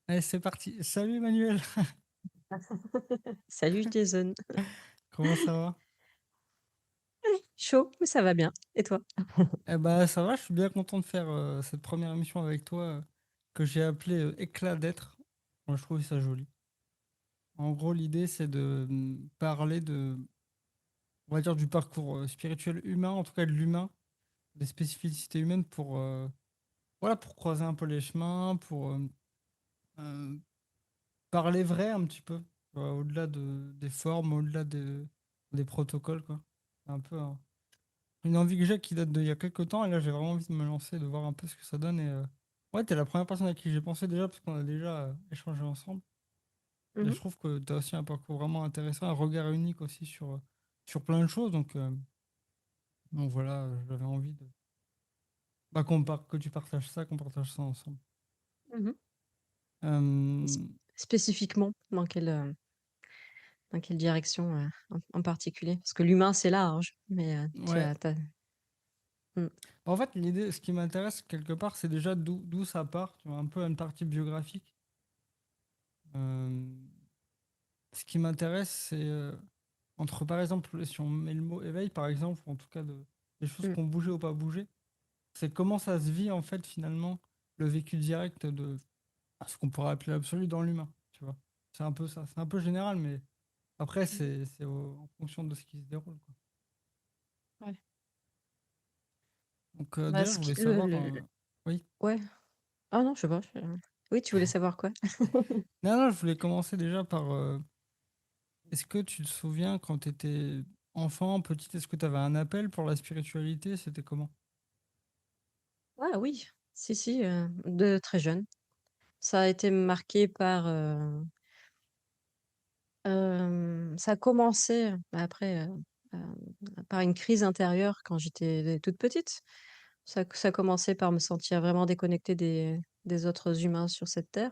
Allez, c'est parti. Salut Emmanuel, Salut Jason. comment ça va? Chaud, mais ça va bien. Et toi? Eh ben ça va, je suis bien content de faire cette première émission avec toi que j'ai appelée Éclat d'être. Moi je trouve ça joli. En gros, l'idée c'est de parler de, on va dire, du parcours spirituel humain, en tout cas de l'humain, des spécificités humaines pour, voilà, pour croiser un peu les chemins, pour euh, parler vrai un petit peu, au-delà des formes, au-delà des protocoles, quoi. C'est un peu une envie que j'ai qui date d'il y a quelques temps, et là j'ai vraiment envie de me lancer, de voir un peu ce que ça donne. Ouais, t'es la première personne à qui j'ai pensé déjà, parce qu'on a déjà échangé ensemble. Et je Mhm, trouve que t'as aussi un parcours vraiment intéressant, un regard unique aussi sur plein de choses. Donc voilà, j'avais envie de, bah, que tu partages ça, qu'on partage ça ensemble. mhm. S- Euh, Spécifiquement, dans quelle direction en particulier? Parce que l'humain, c'est large, mais ouais. Mm, En fait, l'idée, ce qui m'intéresse quelque part, c'est déjà d'où ça part, tu vois, un peu une partie biographique. Euh, Ce qui m'intéresse, c'est entre, par exemple, si on met le mot éveil, par exemple, ou en tout cas des choses mm. qui ont bougé ou pas bougé, c'est comment ça se vit, en fait, finalement, le vécu direct de ce qu'on pourrait appeler l'absolu dans l'humain, tu vois. C'est un peu ça. C'est un peu général, mais après, c'est en fonction de ce qui se déroule, quoi. Ouais. Donc, Bah, déjà, je voulais savoir. Oui. ouais. Ah non, je sais pas. Oui, tu voulais savoir quoi? Non, non, je voulais commencer déjà par. Est-ce que tu te souviens quand tu étais enfant, petite, est-ce que tu avais un appel pour la spiritualité? C'était comment? Ah oui, si, si, de très jeune. Ça a été marqué ça a commencé après par une crise intérieure quand j'étais toute petite. Ça a commencé par me sentir vraiment déconnectée des autres humains sur cette terre,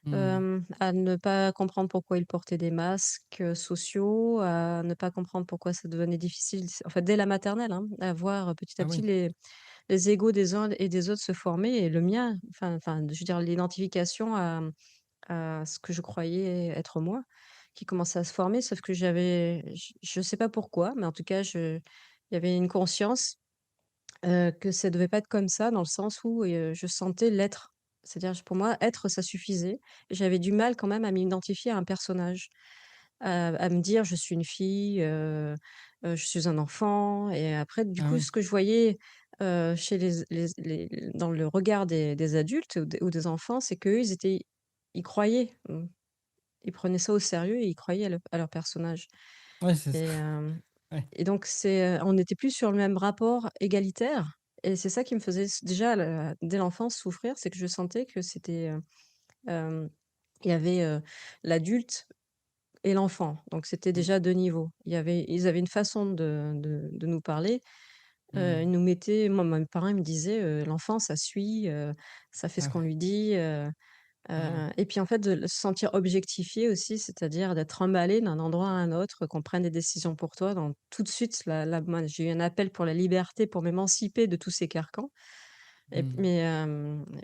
Hmm. à ne pas comprendre pourquoi ils portaient des masques sociaux, à ne pas comprendre pourquoi ça devenait difficile, en fait, dès la maternelle, hein, à voir petit à Ah petit oui. les égos des uns et des autres se former et le mien, je veux dire, l'identification à ce que je croyais être moi, qui commençait à se former, sauf que je sais pas pourquoi, mais en tout cas, il y avait une conscience que ça devait pas être comme ça, dans le sens où je sentais l'être. C'est-à-dire, pour moi, être, ça suffisait. J'avais du mal quand même à m'identifier à un personnage, à me dire, je suis une fille, je suis un enfant. Et après, du Ah coup, oui. ce que je voyais chez dans le regard des adultes ou des enfants, c'est qu'eux, ils croyaient, ils prenaient ça au sérieux et ils croyaient à leur personnage. Ouais, c'est ça. Et, Ouais. donc, on n'était plus sur le même rapport égalitaire. Et c'est ça qui me faisait déjà, dès l'enfance, souffrir, c'est que je sentais que euh, il y avait l'adulte et l'enfant. Donc, c'était Hmm. déjà deux niveaux. Ils avaient une façon de nous parler. Ils Hmm. nous mettaient, moi, mes parents ils me disaient, l'enfant, ça suit, ça fait ce Ah qu'on ouais. lui dit. Hmm. Et puis en fait, de se sentir objectifié aussi, c'est-à-dire d'être emballé d'un endroit à un autre, qu'on prenne des décisions pour toi. Donc tout de suite, moi, j'ai eu un appel pour la liberté, pour m'émanciper de tous ces carcans. Et, Hmm. mais,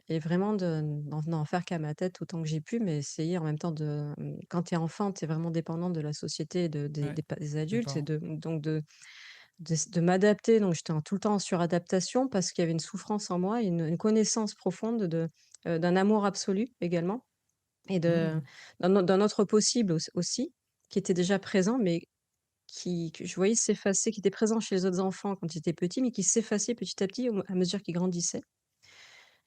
et vraiment d'en faire qu'à ma tête autant que j'ai pu, mais essayer en même temps quand tu es enfant, tu es vraiment dépendant de la société, Ouais. des Des adultes, et parents. de m'adapter. Donc j'étais tout le temps en suradaptation parce qu'il y avait une souffrance en moi, une connaissance profonde d'un amour absolu également et Hmm. d'un autre possible aussi, qui était déjà présent, mais que je voyais s'effacer, qui était présent chez les autres enfants quand ils étaient petits, mais qui s'effaçait petit à petit à mesure qu'ils grandissaient.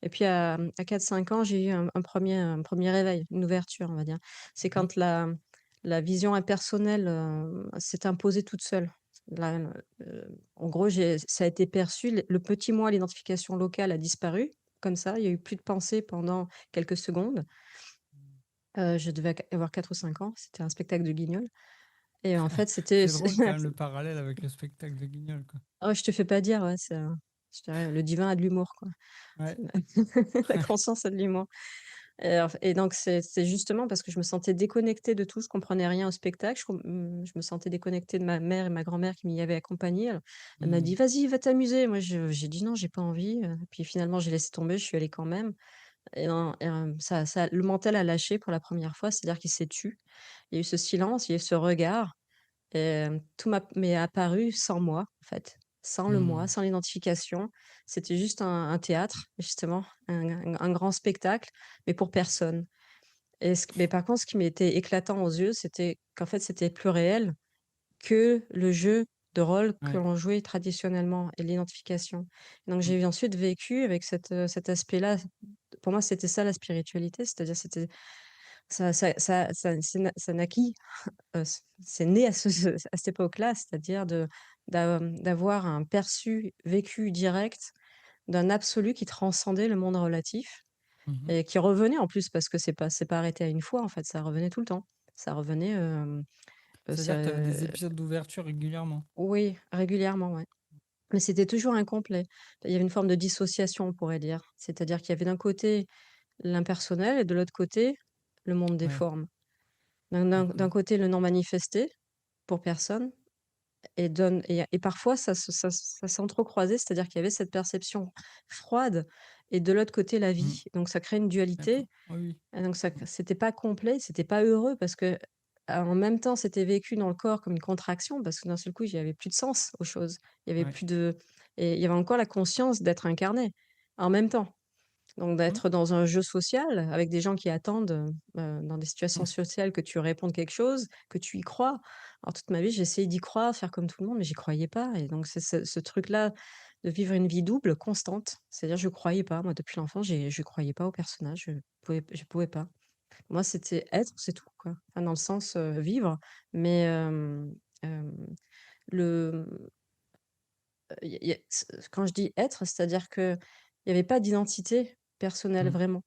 Et puis à 4-5 ans, j'ai eu un premier réveil, une ouverture, on va dire. C'est Mhm. quand la vision impersonnelle s'est imposée toute seule. Là, en gros, ça a été perçu, le petit moi, l'identification locale a disparu, comme ça, il y a eu plus de pensée pendant quelques secondes. Je devais avoir 4 ou 5 ans, c'était un spectacle de Guignol. Et en fait, c'était. C'est drôle quand même le parallèle avec le spectacle de Guignol, quoi. Oh, je te fais pas dire, ouais, je dirais, le divin a de l'humour, quoi. Ouais. La conscience a de l'humour. Et donc, c'est justement parce que je me sentais déconnectée de tout, je comprenais rien au spectacle. Je me sentais déconnectée de ma mère et ma grand-mère qui m'y avaient accompagnée. Elle m'a dit, Hmm. vas-y, va t'amuser. Moi, j'ai dit non, j'ai pas envie. Puis finalement, j'ai laissé tomber, je suis allée quand même. le mental a lâché pour la première fois, c'est-à-dire qu'il s'est tu. Il y a eu ce silence, il y a eu ce regard, et tout m'est apparu sans moi, en fait, sans le moi, Mmh. sans l'identification. C'était juste un théâtre, justement, un grand spectacle, mais pour personne. Mais par contre, ce qui m'était éclatant aux yeux, c'était qu'en fait, c'était plus réel que le jeu de rôle que Ouais. l'on jouait traditionnellement et l'identification. Donc Mmh. j'ai ensuite vécu avec cet aspect-là. Pour moi, c'était ça la spiritualité, c'est-à-dire c'était ça naquit, c'est né à à cette époque-là, c'est-à-dire d'avoir un perçu, vécu direct d'un absolu qui transcendait le monde relatif Mmh. et qui revenait en plus parce que c'est pas arrêté à une fois en fait, ça revenait tout le temps. Ça revenait, ça C'est-à-dire que tu avais des épisodes d'ouverture régulièrement? oui, régulièrement, ouais. Mais c'était toujours incomplet. Il y avait une forme de dissociation, on pourrait dire. C'est-à-dire qu'il y avait d'un côté l'impersonnel et de l'autre côté, le monde des Ouais, formes. D'un d'accord. côté, le non manifesté, pour personne, et parfois ça s'entrecroisait, c'est-à-dire qu'il y avait cette perception froide et de l'autre côté la Mmh. vie. Donc ça crée une D'accord. dualité. Oui, oui. Et donc c'était pas complet, c'était pas heureux parce que, en même temps, c'était vécu dans le corps comme une contraction parce que d'un seul coup, il y avait plus de sens aux choses. Il y avait Ouais. plus de Et il y avait encore la conscience d'être incarné, en même temps. Donc Mmh. d'être dans un jeu social avec des gens qui attendent, dans des situations Mmh. sociales que tu répondes quelque chose, que tu y crois. Alors toute ma vie, j'ai essayé d'y croire, faire comme tout le monde, mais j'y croyais pas et donc c'est ce truc-là de vivre une vie double constante. C'est-à-dire je croyais pas, moi depuis l'enfance, je croyais pas au personnage, je pouvais pas. Moi, c'était être, c'est tout, quoi. Enfin, dans le sens, vivre, mais le y a c quand je dis être, c'est-à-dire qu'il y avait pas d'identité personnelle Mmh. vraiment.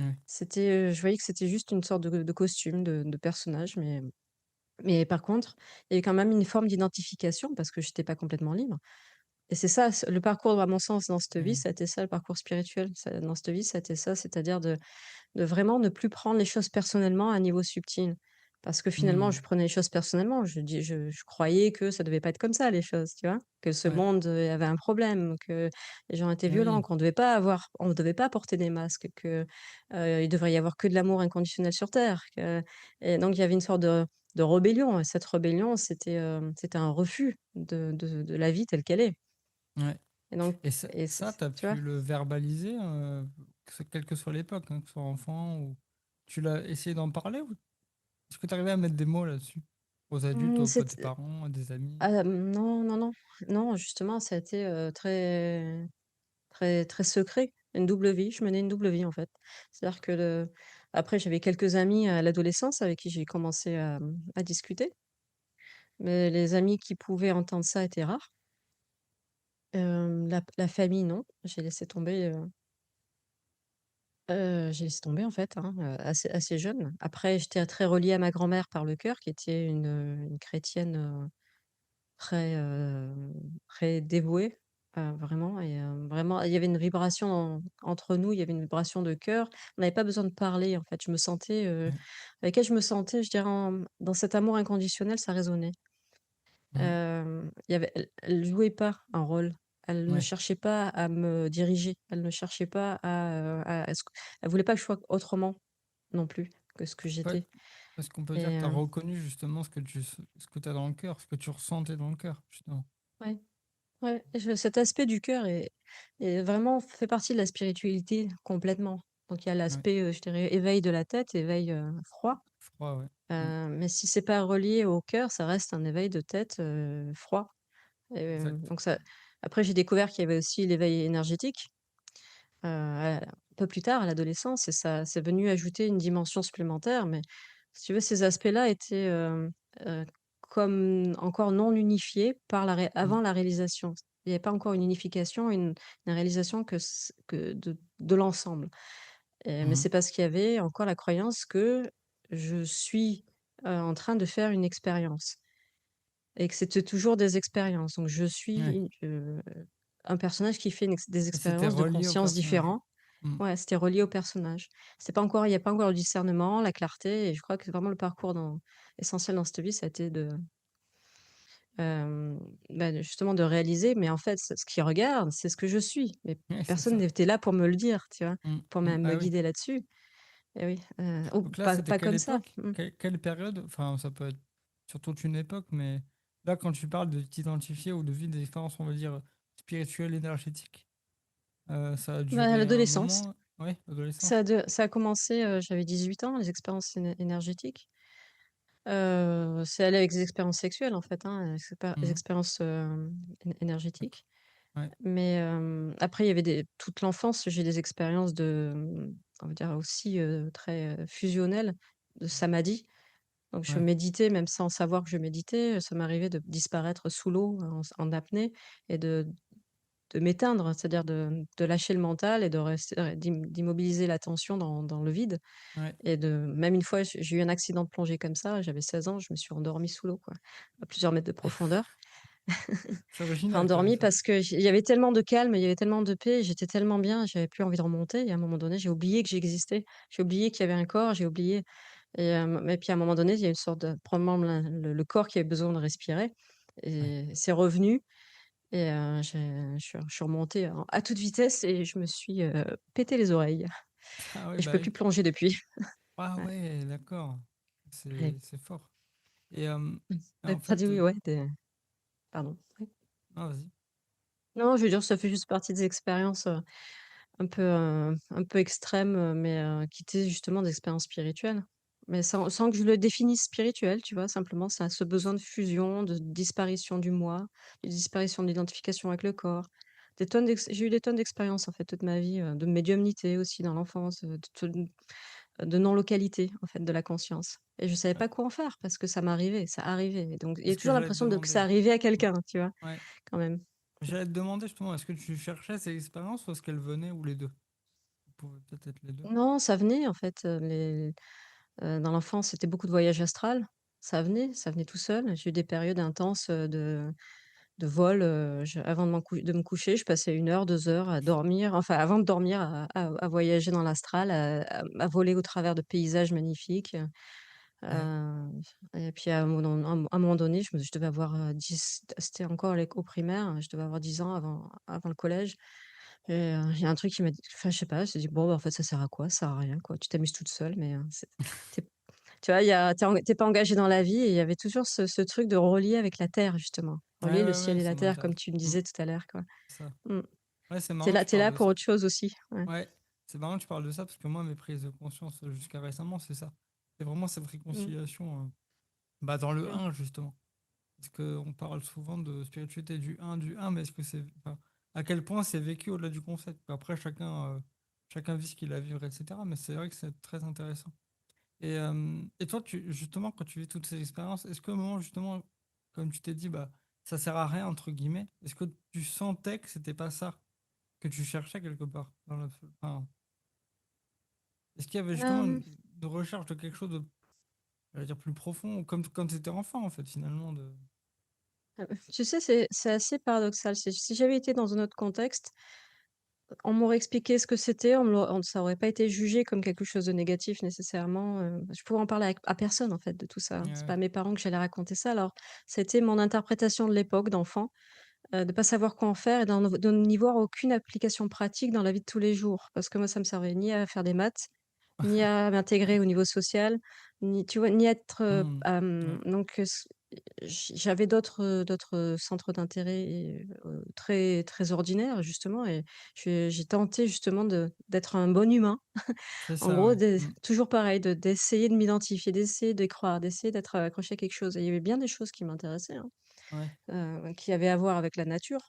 Ouais. Je voyais que c'était juste une sorte de costume, de personnage, mais par contre, il y avait quand même une forme d'identification parce que j'étais pas complètement libre et c'est ça, le parcours à mon sens dans cette vie, Ouais. ça a été ça le parcours spirituel, dans cette vie, ça a été ça, c'est-à-dire de vraiment ne plus prendre les choses personnellement à un niveau subtil. Parce que finalement, je Mmh. prenais les choses personnellement. Je croyais que ça devait pas être comme ça les choses, tu vois? Que ce Ouais. monde, avait un problème, que les gens étaient Et violents, oui. qu'on devait pas porter des masques, il devrait y avoir que de l'amour inconditionnel sur terre, et donc il y avait une sorte de rébellion et cette rébellion, c'était un refus de la vie telle qu'elle est Ouais. et donc Et ça, et ça, tu as tu vois? pu le verbaliser, quelle que soit l'époque, hein, que ce soit enfant ou tu l'as essayé d'en parler ou est-ce que tu arrivais à mettre des mots là-dessus? Aux adultes, Mmh, à tes c'ét parents, à des amis? Non, non, non, non, justement, ça a été, très très très secret. Une double vie, je menais une double vie, en fait. C'est-à-dire que après j'avais quelques amis à l'adolescence avec qui j'ai commencé à discuter, mais les amis qui pouvaient entendre ça étaient rares. La famille, non, j'ai laissé tomber, en fait, hein, assez jeune. Après, j'étais très reliée à ma grand-mère par le cœur, qui était une chrétienne, très, très dévouée, vraiment et vraiment, il y avait une vibration entre nous, il y avait une vibration de cœur. On n'avait pas besoin de parler, en fait. Ouais. Avec elle, je me sentais, je dirais, dans cet amour inconditionnel, ça résonnait. Mmh. Elle jouait pas un rôle. Elle ne Ouais. cherchait pas à me diriger. Elle ne cherchait pas à ce q elle voulait pas que je sois autrement non plus que ce que Ouais. j'étais Parce qu'on peut dire et que tu as reconnu justement ce que tu as dans le cœur, ce que tu ressentais dans le cœur, justement. ouais. Ouais, cet aspect du cœur est vraiment fait partie de la spiritualité complètement. Donc il y a Ouais. l'aspect, je dirais éveil de la tête, éveil, froid, Froid, ouais. Mmh. mais si c'est pas relié au cœur, ça reste un éveil de tête, froid. Exact. Donc ça après j'ai découvert qu'il y avait aussi l'éveil énergétique, un peu plus tard à l'adolescence et ça c'est venu ajouter une dimension supplémentaire, mais si tu veux ces aspects-là étaient, heu, comme encore non unifiés par Mmh. avant la réalisation. Il y avait pas encore une unification, une réalisation que de l'ensemble, mais Mmh. c'est parce qu'il y avait encore la croyance que je suis, en train de faire une expérience et que c'était toujours des expériences. Donc je Ouais. suis, un personnage qui fait des Et c'était expériences de relié au conscience personnage. différents. Mmh. Ouais, c'était relié au personnage. Il y a pas encore le discernement, la clarté et je crois que vraiment le parcours essentiel dans cette vie, ça a été hem, justement de réaliser, mais en fait, ce qu'ils regardent, c'est ce que je suis, mais Ouais, c'est personne ça. n'était là pour me le dire, tu vois? Pour me Ah oui. guider là-dessus. Et oui, oh, Donc là, c'était pas quelle comme ça. époque? Quelle période? Enfin, ça peut être sur toute une époque, mais là, quand tu parles de t'identifier ou de vivre des expériences, on va dire, spirituelles, énergétiques, ça a duré un L'adolescence, moment? Ouais, l'adolescence. ça a commencé, j'avais 18 ans, les expériences énergétiques. C'est allé avec des expériences sexuelles, en fait, hein, les Mhm. expériences, D'accord. énergétiques. Ouais, Mais, après il y avait toute l'enfance, j'ai des expériences on va dire aussi, très, fusionnelles, de samadhi. Donc je ouais, méditais même sans savoir que je méditais, ça m'arrivait de disparaître sous l'eau en apnée et de m'éteindre, c'est-à-dire de lâcher le mental et de rester d'immobiliser l'attention dans le vide. ouais. Et même une fois, j'ai eu un accident de plongée comme ça, j'avais 16 ans, je me suis endormie sous l'eau, quoi, à plusieurs mètres de profondeur. C'est Enfin, original quand même endormie ça. parce il y avait tellement de calme, il y avait tellement de paix, j'étais tellement bien, j'avais plus envie de remonter et à un moment donné, j'ai oublié que j'existais. J'ai oublié qu'il y avait un corps, j'ai oublié et puis à un moment donné, il y a une sorte de probablement le corps qui avait besoin de respirer Ouais. et c'est revenu et je suis remontée à toute vitesse et je me suis, pété les oreilles Ah oui, et je bah peux oui. plus plonger depuis. Ah Ouais, ouais, d'accord. ouais. C'est fort. Et Mmh. en Tu dit fait, oui, ouais, pardon. Oui. ah, vas-y. Non, je veux dire, ça fait juste partie des expériences, un peu extrêmes, mais qui étaient justement des expériences spirituelles. Mais sans que je le définisse spirituel, tu vois? Simplement, ça a ce besoin de fusion, de disparition du moi, de disparition de l'identification avec le corps. J'ai eu des tonnes d'expériences, en fait, toute ma vie, de médiumnité aussi dans l'enfance, de non-localité, en fait, de la conscience et je savais Ouais. pas quoi en faire parce que ça m'arrivait, ça arrivait et donc il y C'est a ce que toujours j'allais te l'impression que ça demander. arrivait à Ouais. quelqu'un, tu vois? Ouais. Quand même. J'allais te demander justement, est-ce que tu cherchais ces expériences ou est-ce qu'elles venaient ou les deux? Ça pouvait peut-être être les deux. Non, ça venait en fait, dans l'enfance, c'était beaucoup de voyages astral. Ça venait tout seul. J'ai eu des périodes intenses, de vol, je avant de me coucher, je passais 1 heure, 2 heures à dormir, enfin avant de dormir à voyager dans l'astral, à voler au travers de paysages magnifiques, Ouais. et puis à un moment donné, je devais avoir, 10 c'était encore au primaire, je devais avoir 10 ans avant le collège et il y a un truc qui m'a dit enfin je sais pas, je me dit: «Bon, bah, en fait, ça sert à quoi? Ça sert à rien, quoi. Tu t'amuses toute seule, mais tu tu vois, il y a tu pas engagé dans la vie et il y avait toujours ce truc de relier avec la terre justement, Ouais, relier le ouais, ciel ouais, et ça la terre m'intéresse. comme tu me Mm, disais tout à l'heure, quoi. c'est ça. Mmh. Ouais, c'est Tu marrant que tu es parles là de pour ça. autre chose aussi, ouais. Ouais, c'est marrant que tu parles de ça parce que moi, mes prises de conscience jusqu'à récemment, c'est ça. C'est vraiment cette Mmh. réconciliation bah, dans le Mmh. un justement. Parce qu'on parle souvent de spiritualité du un mais est-ce que c'est. Enfin, à quel point c'est vécu au-delà du concept? Après, chacun vit ce qu'il a à vivre, etc. Mais c'est vrai que c'est très intéressant. Et toi, justement, quand tu vis toutes ces expériences, est-ce qu'au moment, justement, comme tu t'es dit, bah, ça sert à rien, entre guillemets, est-ce que tu sentais que c'était pas ça que tu cherchais quelque part enfin, est-ce qu'il y avait justement Hem, une recherche de quelque chose de, j'allais dire, plus profond, comme quand tu étais enfant, en fait, finalement, Tu sais, c'est assez paradoxal. Si j'avais été dans un autre contexte, on m'aurait expliqué ce que c'était, ça aurait pas été jugé comme quelque chose de négatif nécessairement, je pourrais en parler à personne, en fait, de tout ça, hein. C'est pas Ouais, à mes parents que j'allais raconter ça. Alors, c'était mon interprétation de l'époque d'enfant. De pas savoir quoi en faire et de n'y voir aucune application pratique dans la vie de tous les jours. Parce que moi, ça me servait ni à faire des maths, ni à m'intégrer au niveau social, ni tu vois? Ni être, hmm, ouais, donc j'avais d'autres centres d'intérêt et très très ordinaires justement et j'ai tenté justement d'être un bon humain. c'est En ça, gros, ouais. Hmm, toujours pareil, d'essayer de m'identifier, d'essayer d'y croire, d'essayer d'être accroché à quelque chose et il y avait bien des choses qui m'intéressaient, hein, ouais, qui avaient à voir avec la nature.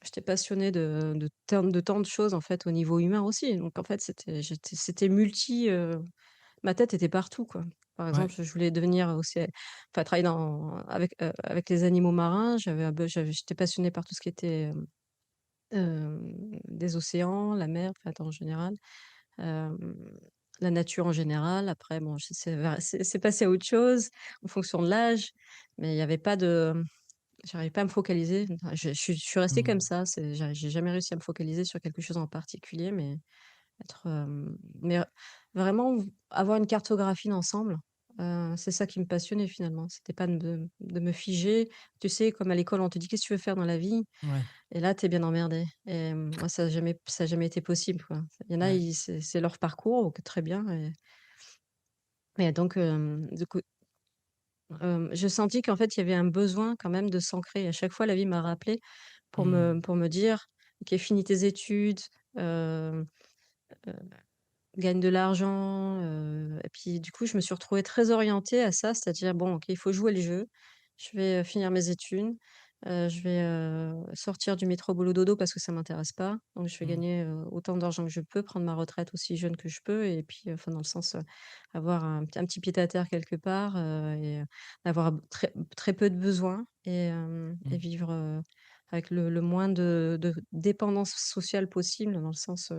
J'étais passionnée de tant de choses, en fait, au niveau humain aussi. Donc en fait, c'était ma tête était partout, quoi. Par ouais, exemple, je voulais devenir aussi enfin, travailler avec les animaux marins. J'étais passionnée par tout ce qui était, des océans, la mer, enfin, en général, hem, la nature en général. Après bon, c'est passé à autre chose en fonction de l'âge, mais il y avait pas de j'arrive pas à me focaliser. Enfin, je suis restée comme hmm, ça, j'ai jamais réussi à me focaliser sur quelque chose en particulier, mais être, mais vraiment avoir une cartographie d'ensemble, C'est ça qui me passionnait finalement. C'était pas de me figer. Tu sais, comme à l'école, on te dit: «Qu'est-ce que tu veux faire dans la vie?» Ouais, et là, tu es bien emmerdé et moi, ça a jamais été possible, quoi. Il y en a, ouais. ils c'est leur parcours, donc très bien et donc du coup, je sentis qu'en fait, il y avait un besoin quand même de s'ancrer. À chaque fois, la vie m'a rappelé Mmh. pour me dire: «OK, finis tes études, heu gagne de l'argent, et puis du coup, je me suis retrouvée très orientée à ça, c'est-à-dire: «Bon, OK, il faut jouer le jeu. Je vais, finir mes études, je vais, sortir du métro boulot dodo parce que ça m'intéresse pas. Donc je vais Mmh. gagner, autant d'argent que je peux, prendre ma retraite aussi jeune que je peux et puis, enfin dans le sens, avoir un petit pied à terre quelque part, et avoir très peu de besoins et Mmh. vivre, avec le moins de dépendance sociale possible dans le sens,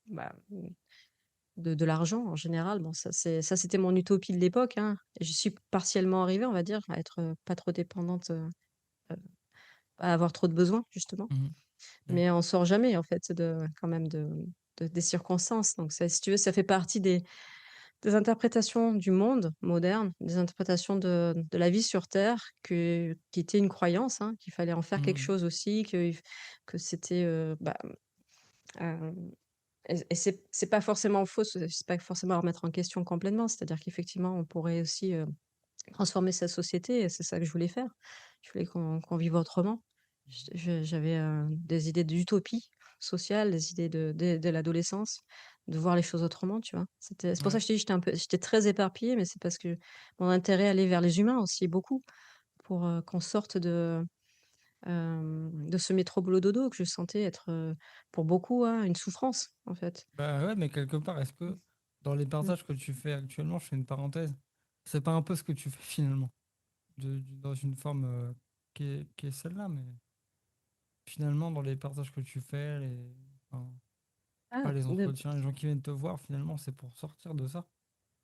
bah, de l'argent en général. Bon ça c'était mon utopie de l'époque, hein. Et j'y suis partiellement arrivée, on va dire, à être, pas trop dépendante, à avoir trop de besoins justement. Mmh. Ouais. Mais on sort jamais en fait de quand même de des circonstances. Donc ça, si tu veux, ça fait partie des interprétations du monde moderne, des interprétations de la vie sur terre qui était une croyance, hein, qu'il fallait en faire quelque Mmh. chose aussi, que c'était, et c'est pas forcément faux, c'est pas forcément à remettre en question complètement. C'est-à-dire qu'effectivement, on pourrait aussi, transformer sa société et c'est ça que je voulais faire. Je voulais qu'on vive autrement. J'avais, des idées d'utopie sociale, des idées de l'adolescence, de voir les choses autrement, tu vois? C'est pour ça Ouais. que je t'ai dit, j'étais très éparpillée, mais c'est parce que mon intérêt allait vers les humains aussi beaucoup pour, qu'on sorte de ce métro boulot dodo que je sentais être, pour beaucoup, hein, une souffrance, en fait. Bah, ouais, mais quelque part, est-ce que dans les Mmh. partages que tu fais actuellement, je fais une parenthèse, c'est pas un peu ce que tu fais finalement? Dans une forme qui est celle-là, mais finalement, dans les partages que tu fais, enfin, pas Ah, les entretiens, les gens qui viennent te voir, finalement, c'est pour sortir de ça.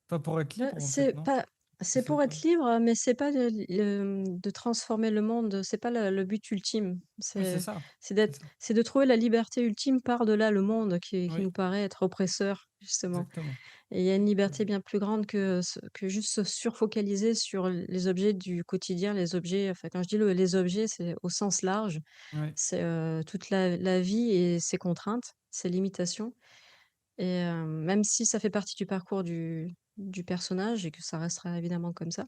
Enfin, pour être libre, en fait, c'est non? pas Je c'est sais pour pas. être libre, mais c'est pas de transformer le monde, c'est pas le but ultime. Oui, c'est ça. C'est ça. C'est de trouver la liberté ultime par-delà le monde qui Oui, nous paraît être oppresseur, justement. exactement. Et il y a une liberté Exactement. bien plus grande que juste se surfocaliser sur les objets du quotidien, les objets, enfin, quand je dis les objets, c'est au sens large. Ouais. C'est, toute la vie et ses contraintes, ses limitations et même si ça fait partie du parcours du personnage et que ça restera évidemment comme ça,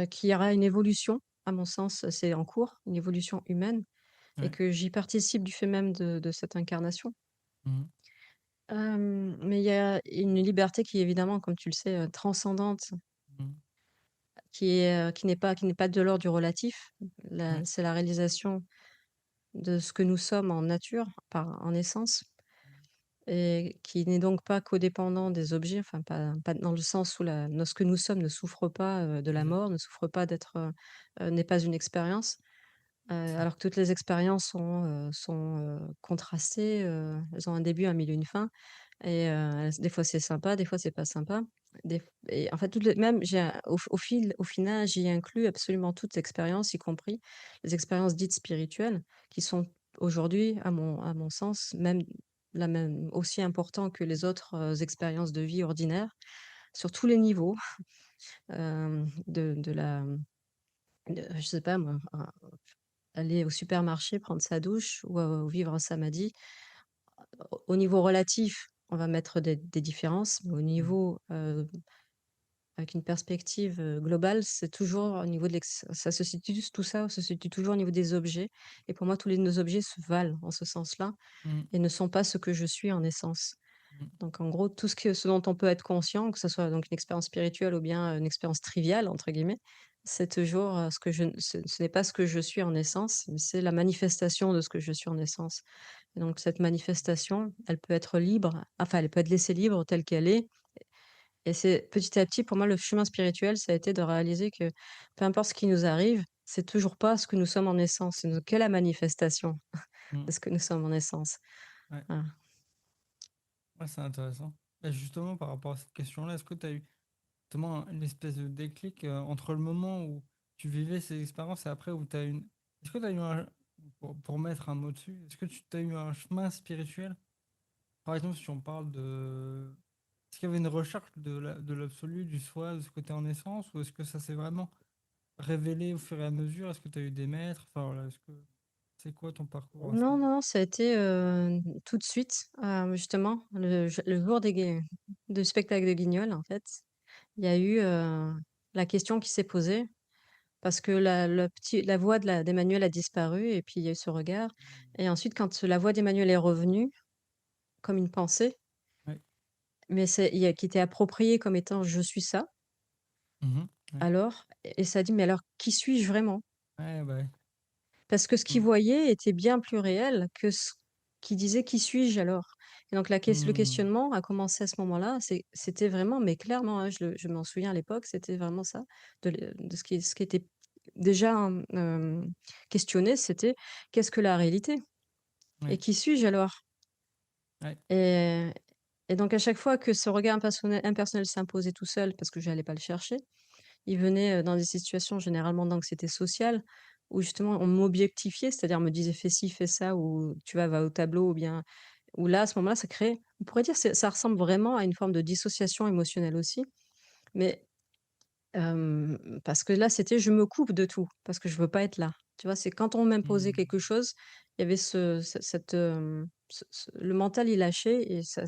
qu'il y aura une évolution, à mon sens, c'est en cours, une évolution humaine et Ouais. que j'y participe du fait même de cette incarnation. Mhm. Mais il y a une liberté qui est évidemment, comme tu le sais, transcendante, Mhm. qui n'est pas de l'ordre du relatif. Ouais. C'est la réalisation de ce que nous sommes en nature, en essence. Et qui n'est donc pas codépendant des objets, enfin pas dans le sens où ce que nous sommes ne souffre pas, de la Exact. mort, ne souffre pas n'est pas une expérience, C'est- alors que toutes les expériences sont, contrastées, elles ont un début, un milieu, une fin et des fois c'est sympa, des fois c'est pas sympa. Et en fait toutes les même j'ai un au final, j'y inclus absolument toutes les expériences, y compris les expériences dites spirituelles qui sont aujourd'hui à mon sens même aussi important que les autres, expériences de vie ordinaires sur tous les niveaux, de la je sais pas moi, aller au supermarché, prendre sa douche ou vivre un samadhi. Au niveau relatif, on va mettre des différences, mais au Mhm. niveau, avec une perspective, globale, c'est toujours au niveau de ça se situe tout ça se situe toujours au niveau des objets et pour moi, tous nos objets se valent en ce sens-là Mhm. et ne sont pas ce que je suis en essence. Mhm. Donc en gros, tout ce dont on peut être conscient, que ce soit donc une expérience spirituelle ou bien, une expérience «triviale» entre guillemets, c'est toujours, ce que je n ce n'est pas ce que je suis en essence, mais c'est la manifestation de ce que je suis en essence. Et donc cette manifestation, elle peut être libre, enfin elle peut être laissée libre telle qu'elle est et c'est petit à petit pour moi le chemin spirituel, ça a été de réaliser que peu importe ce qui nous arrive, c'est toujours pas ce que nous sommes en essence, ce n'est que la manifestation de Mhm. ce que nous sommes en essence. Ouais. Voilà. Ouais, c'est intéressant. Et justement, par rapport à cette question-là, est-ce que tu as eu justement une espèce de déclic entre le moment où tu vivais ces expériences et après où tu as une. Est-ce que tu as eu un. Pour mettre un mot dessus, est-ce que tu as eu un chemin spirituel? Par exemple, si on parle de est-ce qu'il y avait une recherche de l'absolu, du soi, de ce côté en essence, ou est-ce que ça s'est vraiment révélé au fur et à mesure? Est-ce que tu as eu des maîtres? Enfin, voilà, c'est quoi ton parcours à ce Non, niveau? non, ça a été, tout de suite, justement, le jour du spectacle de Guignol, en fait. Il y a eu, la question qui s'est posée parce que la voix d'Emmanuel a disparu et puis il y a eu ce regard et ensuite quand la voix d'Emmanuel est revenue comme une pensée, Ouais. mais qui était appropriée comme étant: «Je suis ça», Mhm. Ouais. alors et ça a dit: «Mais alors qui suis-je vraiment?» Ouais, bah ouais. Parce que ce qu'il Mm. voyait était bien plus réel que ce qu'il disait: «Qui suis-je alors?» Et donc le Mm. questionnement a commencé à ce moment-là. C'était vraiment, mais clairement, hein, je m'en souviens à l'époque, c'était vraiment ça, de ce qui était déjà, questionné, c'était: «Qu'est-ce que la réalité? Et Ouais. qui suis-je alors?» Ouais. et et donc à chaque fois que ce regard impersonnel s'imposait tout seul, parce que j'allais pas le chercher, il venait, dans des situations généralement d'anxiété sociale où justement on m'objectifiait, c'est-à-dire on me disait: «Fais ci, fais ça» ou tu vois: «Va au tableau» ou bien où là, à ce moment-là, ça crée on pourrait dire ça ressemble vraiment à une forme de dissociation émotionnelle aussi, mais parce que là, c'était: «Je me coupe de tout parce que je veux pas être là». Tu vois? C'est quand on m'imposait Mm. quelque chose, il y avait le mental, il lâchait et ça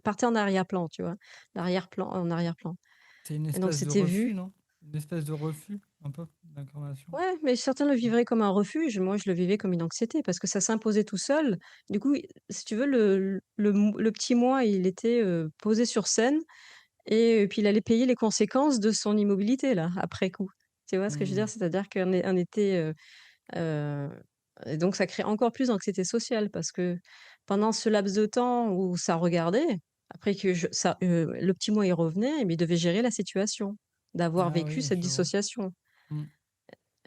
partait en arrière-plan, tu vois? L'arrière-plan en arrière-plan C'est une et donc espèce de c'était refus, vu. non? Une espèce de refus, un peu, d'incarnation. Ouais, mais certains le vivraient comme un refuge. Moi, je le vivais comme une anxiété parce que ça s'imposait tout seul. Du coup, si tu veux, le petit moi, il était posé sur scène et puis il allait payer les conséquences de son immobilité, là, après coup. Tu vois ce que je veux dire? Mm. C'est-à-dire qu'on était. Euh, et donc, ça crée encore plus d'anxiété sociale parce que pendant ce laps de temps où ça regardait, après que le petit moi, il revenait, mais il devait gérer la situation, d'avoir Ah vécu oui, cette je vois. dissociation. Mm.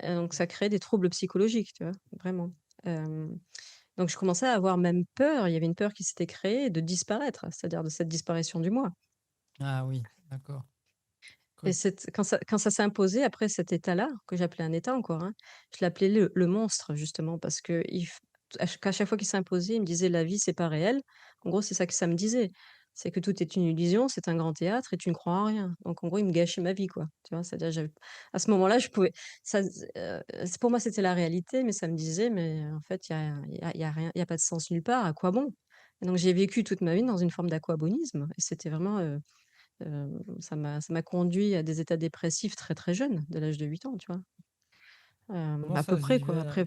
Donc ça crée des troubles psychologiques, tu vois? Vraiment. Hem, donc je commençais à avoir même peur, il y avait une peur qui s'était créée de disparaître, c'est-à-dire de cette disparition du moi Ah oui, d'accord. et Que- quand ça s'est imposé après cet état-là, que j'appelais un état encore, hein, je l'appelais le monstre justement parce que qu'à chaque fois qu'il s'imposait, il me disait: «La vie, c'est pas réel». En gros, c'est ça que ça me disait. C'est que tout est une illusion, c'est un grand théâtre et tu ne crois en rien. Donc en gros, il me gâchait ma vie, quoi, tu vois? C'est-à-dire à ce moment-là, je pouvais ça pour moi, c'était la réalité, mais ça me disait: «Mais en fait, il y a rien, il y a pas de sens nulle part, à quoi bon?» Et donc j'ai vécu toute ma vie dans une forme d'aquabonisme et c'était vraiment, ça m'a conduit à des états dépressifs très, très jeunes, dès l'âge de 8 ans, tu vois? Comment À peu ça se près vivait? quoi, après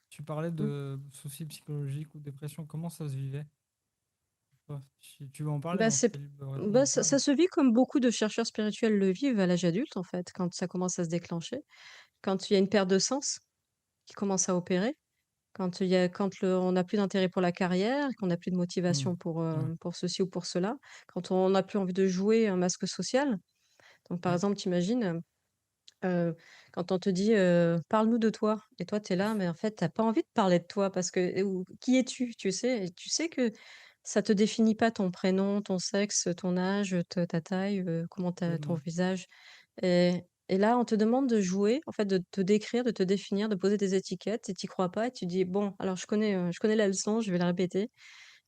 Tu parlais mmh. de soucis psychologiques ou dépression. Comment ça se vivait? Toi, si tu veux en parler, Bah, hein, c'est t'es libre de répondre ou pas, ça mais... se vit comme beaucoup de chercheurs spirituels le vivent à l'âge adulte, en fait, quand ça commence à se déclencher. Quand il y a une perte de sens qui commence à opérer, quand on n'a plus d'intérêt pour la carrière, qu'on n'a plus de Hmm. motivation Ouais. pour ceci ou pour cela, quand on n'a plus envie de jouer un masque social. Donc par Ouais. exemple, tu imagines, quand on te dit, «Parle-nous de toi» et toi tu es là, mais en fait tu as pas envie de parler de toi parce que ou qui es-tu? Tu sais? Et tu sais que ça te définit pas ton prénom, ton sexe, ton âge, ta taille, comment tu ton Complètement. visage et là on te demande de jouer, en fait de te décrire, de te définir, de poser des étiquettes et tu y crois pas et tu dis: «Bon alors je connais la leçon, je vais la répéter».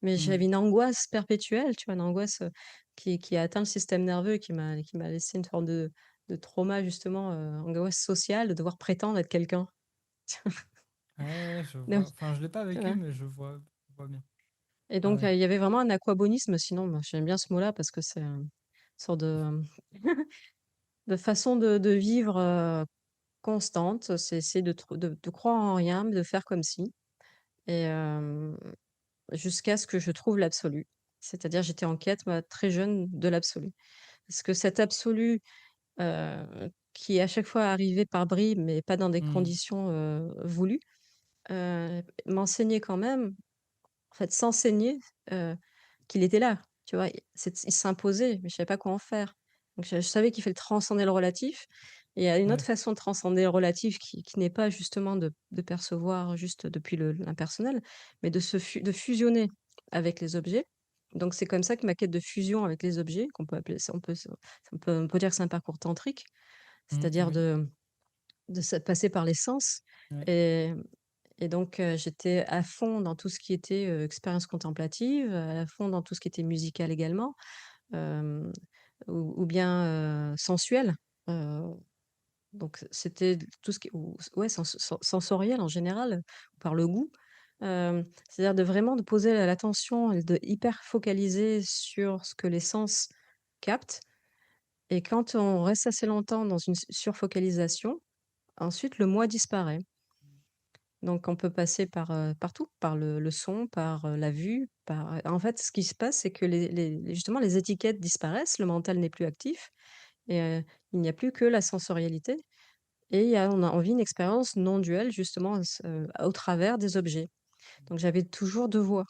Mais Hmm. j'avais une angoisse perpétuelle, tu vois? Une angoisse, qui a atteint le système nerveux et qui m'a laissé une forme de trauma justement, angoisse sociale de devoir prétendre être quelqu'un. Ouais, ouais, je Donc vois. Enfin, je l'ai pas vécu, voilà mais je vois bien. et Ah donc ouais. il y avait vraiment un aquabonisme sinon moi j'aime bien ce mot-là parce que c'est, une sorte de façon de vivre, constante. C'est essayer de croire en rien, mais de faire comme si et jusqu'à ce que je trouve l'absolu. C'est-à-dire j'étais en quête, moi, très jeune, de l'absolu. Parce que cet absolu, qui à chaque fois arrivait par bribes, mais pas dans des Hmm. conditions, voulues, m'enseignait quand même, en fait, s'enseigner, qu'il était là, tu vois? Il s'imposait, mais je savais pas quoi en faire. Donc je savais qu'il fallait transcender le relatif et il y a une autre Ouais. façon de transcender le relatif qui n'est pas justement de percevoir juste depuis l'impersonnel, mais de fusionner avec les objets. Donc c'est comme ça que ma quête de fusion avec les objets, qu'on peut appeler ça on peut dire que c'est un parcours tantrique, Hmm. c'est-à-dire Oui. de se passer par les sens Ouais. et donc j'étais à fond dans tout ce qui était, expérience contemplative, à fond dans tout ce qui était musical également, hem, ou bien, sensuelles, heu, donc c'était tout ce qui ou ouais, sensoriel en général, par le goût. C'est-à-dire de vraiment de poser l'attention et de hyper focaliser sur ce que les sens captent et quand on reste assez longtemps dans une surfocalisation, ensuite le moi disparaît. Donc on peut passer par tout, par le son, par, la vue, par en fait, ce qui se passe, c'est que justement les étiquettes disparaissent, le mental n'est plus actif et il n'y a plus que la sensorialité et on vit une expérience non duelle justement au travers des objets. Donc j'avais toujours 2 voies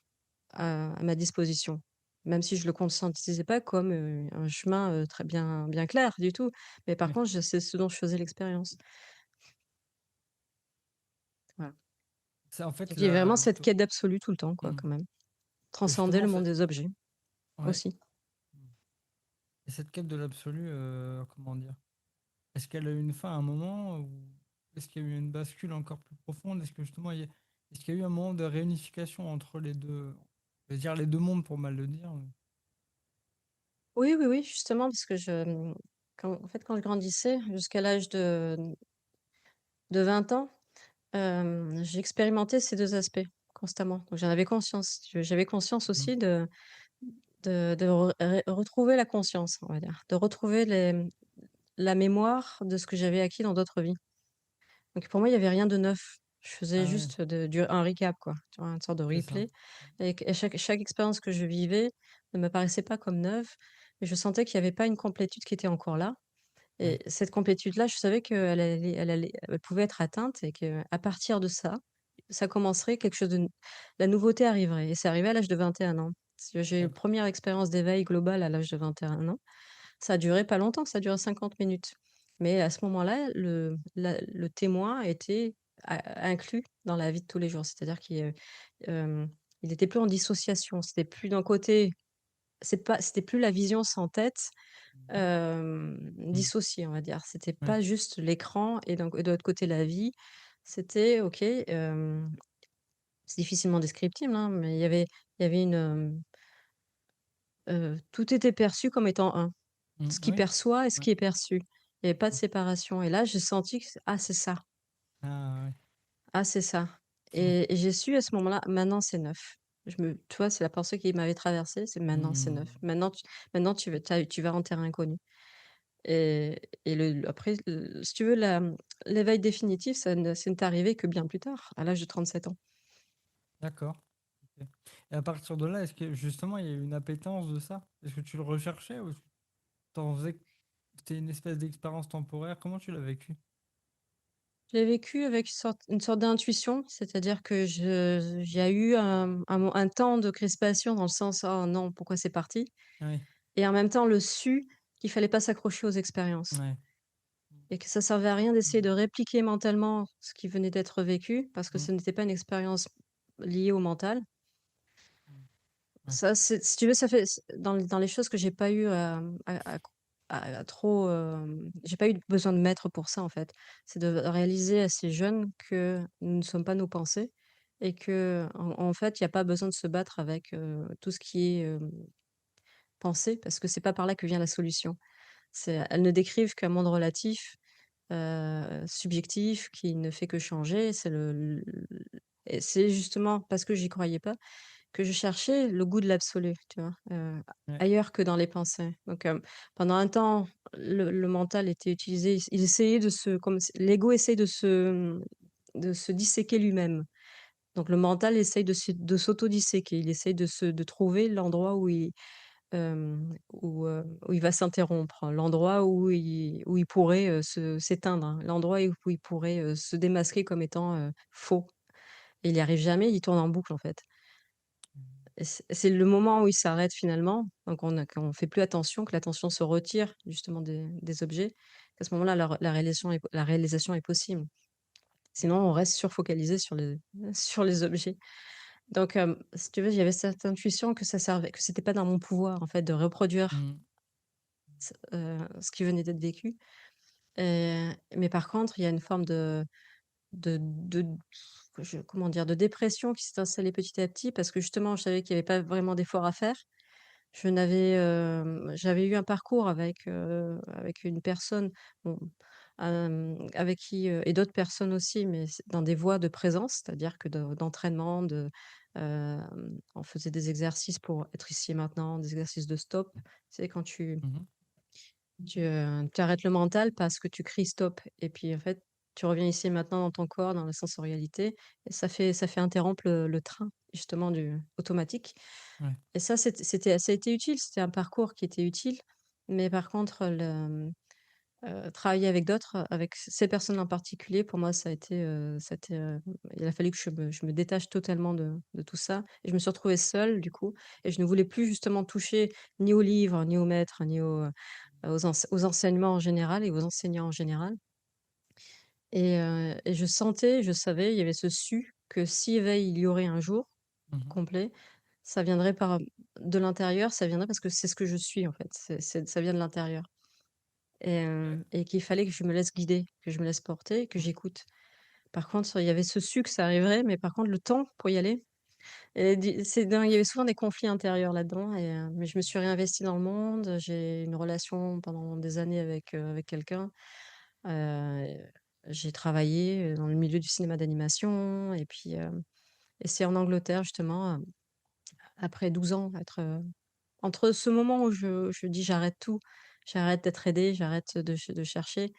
à ma disposition, même si je le conscientisais pas comme, un chemin, très bien clair du tout. Mais par Ouais. contre, c'est ce dont je faisais l'expérience. Voilà. C'est en Et fait puis vraiment cette justement. quête d'absolu tout le temps quoi, Mmh. quand même. Et Transcender justement, le monde des objets ouais. aussi. Mmh. Et cette quête de l'absolu, comment dire? Est-ce qu'elle a eu une fin à un moment ou est-ce qu'il y a eu une bascule encore plus profonde? Est-ce que justement, est-ce qu'il y a eu un moment de réunification entre les deux, je vais dire les deux mondes pour mal le dire. Oui, oui, oui, justement parce que quand je grandissais jusqu'à l'âge de 20 ans, j'ai expérimenté ces 2 aspects constamment. Donc j'en avais conscience. J'avais conscience Mhm. aussi de retrouver la conscience, on va dire, de retrouver la mémoire de ce que j'avais acquis dans d'autres vies. Donc pour moi, il y avait rien de neuf. Je faisais Ah ouais, juste un recap quoi, tu vois? Une sorte de c'est ça. replay et chaque expérience que je vivais ne me paraissait pas comme neuve, mais je sentais qu'il y avait pas une complétude qui était encore là Ouais, et cette complétude-là, je savais elle pouvait être atteinte et qu'à partir de ça, ça commencerait quelque chose la nouveauté arriverait et c'est arrivé à l'âge de 21 ans. Parce que j'ai eu une d'accord. première expérience d'éveil global à l'âge de 21 ans. Ça a duré pas longtemps, ça a duré 50 minutes. Mais à ce moment-là, le témoin était inclus dans la vie de tous les jours. C'est-à-dire il était plus en dissociation. C'était plus d'un côté, c'était plus la vision sans tête, Mhm. Mhm. dissociée, on va dire. C'était Ouais. pas juste l'écran et de l'autre côté la vie. C'était OK, c'est difficilement descriptible, hein, mais il y avait tout était perçu comme étant un. Ce qui Oui. perçoit et ce Ouais. qui est perçu. Il y avait pas de D'accord. séparation et là, j'ai senti que «Ah c'est ça, Ah ouais. ah c'est ça» Mhm. et j'ai su à ce moment-là: «Maintenant c'est neuf». Tu vois, c'est la pensée qui m'avait traversée, c'est: «Maintenant c'est neuf. Mhm. Maintenant tu vas en terrain inconnu» et après, si tu veux l'éveil définitif, ça n'est arrivé que bien plus tard, à l'âge de 37 ans. D'accord. Ok. Et à partir de là, est-ce que justement il y a eu une appétence de ça? Est-ce que tu le recherchais ou tu t'en faisais, c'était une espèce d'expérience temporaire? Comment tu l'as vécu? Je l'ai vécu avec une sorte d'intuition, c'est-à-dire que il y a eu un temps de crispation dans le sens: «Oh non, pourquoi c'est parti?» Oui. Et en même temps, le su qu'il fallait pas s'accrocher aux expériences Ouais. et que ça servait à rien d'essayer de Mhm. répliquer mentalement ce qui venait d'être vécu parce que Mhm. ce n'était pas une expérience liée au mental. Mhm. Ouais. Ça, si tu veux, ça fait dans les choses que j'ai pas eu à trop, j'ai pas eu besoin de maître pour ça, en fait. C'est de réaliser assez jeune que nous ne sommes pas nos pensées et qu'en fait, il y a pas besoin de se battre avec, tout ce qui est, pensée parce que c'est pas par là que vient la solution. Elles ne décrivent qu'un monde relatif, subjectif, qui ne fait que changer. Et c'est justement parce que j'y croyais pas, que je cherchais le goût de l'absolu, tu vois? Ouais. Ailleurs que dans les pensées. Donc, pendant un temps, le mental était utilisé, il essayait comme l'ego essaye de se disséquer lui-même. Donc le mental essaye de s'auto-disséquer. Il essaye de trouver l'endroit où il va s'interrompre, l'endroit où il pourrait, s'éteindre, hein, l'endroit où il pourrait, se démasquer comme étant, faux et il y arrive jamais, il tourne en boucle, en fait et c'est le moment où il s'arrête finalement, donc quand on fait plus attention, que l'attention se retire justement des objets, à ce moment-là, la réalisation est possible. Sinon, on reste surfocalisé sur les objets. Donc, si tu veux, il y avait cette intuition que c'était pas dans mon pouvoir, en fait, de reproduire Mhm. ce qui venait d'être vécu. Mais par contre, il y a une forme de comment dire? De dépression qui s'est installée petit à petit parce que justement, je savais qu'il y avait pas vraiment d'effort à faire. J'avais eu un parcours avec une personne, bon, avec qui, et d'autres personnes aussi, mais c'est dans des voies de présence, c'est-à-dire que d'entraînement, on faisait des exercices pour être ici et maintenant, des exercices de stop. Tu sais, quand Mmh. tu arrêtes le mental parce que tu cries stop et puis, en fait, tu reviens ici et maintenant dans ton corps, dans la sensorialité et ça fait interrompre le train justement du automatique. Ouais. Et ça a été utile, c'était un parcours qui était utile, mais par contre travailler avec d'autres, avec ces personnes en particulier, pour moi il a fallu que je me détache totalement de tout ça et je me suis retrouvée seule du coup et je ne voulais plus justement toucher ni aux livres, ni aux maîtres, ni aux enseignements en général et aux enseignants en général et je savais, il y avait ce su que si éveil il y aurait un jour Mmh. complet, ça viendrait de l'intérieur, ça viendrait parce que c'est ce que je suis en fait, ça vient de l'intérieur Ouais. et qu'il fallait que je me laisse guider, que je me laisse porter, que j'écoute. Par contre, il y avait ce su que ça arriverait, mais par contre le temps pour y aller il y avait souvent des conflits intérieurs là-dedans mais je me suis réinvestie dans le monde, j'ai une relation pendant des années avec quelqu'un, heu, j'ai travaillé, dans le milieu du cinéma d'animation et c'est en Angleterre justement, après 12 ans entre ce moment où je dis: «J'arrête tout, j'arrête d'être aidée, j'arrête de chercher»,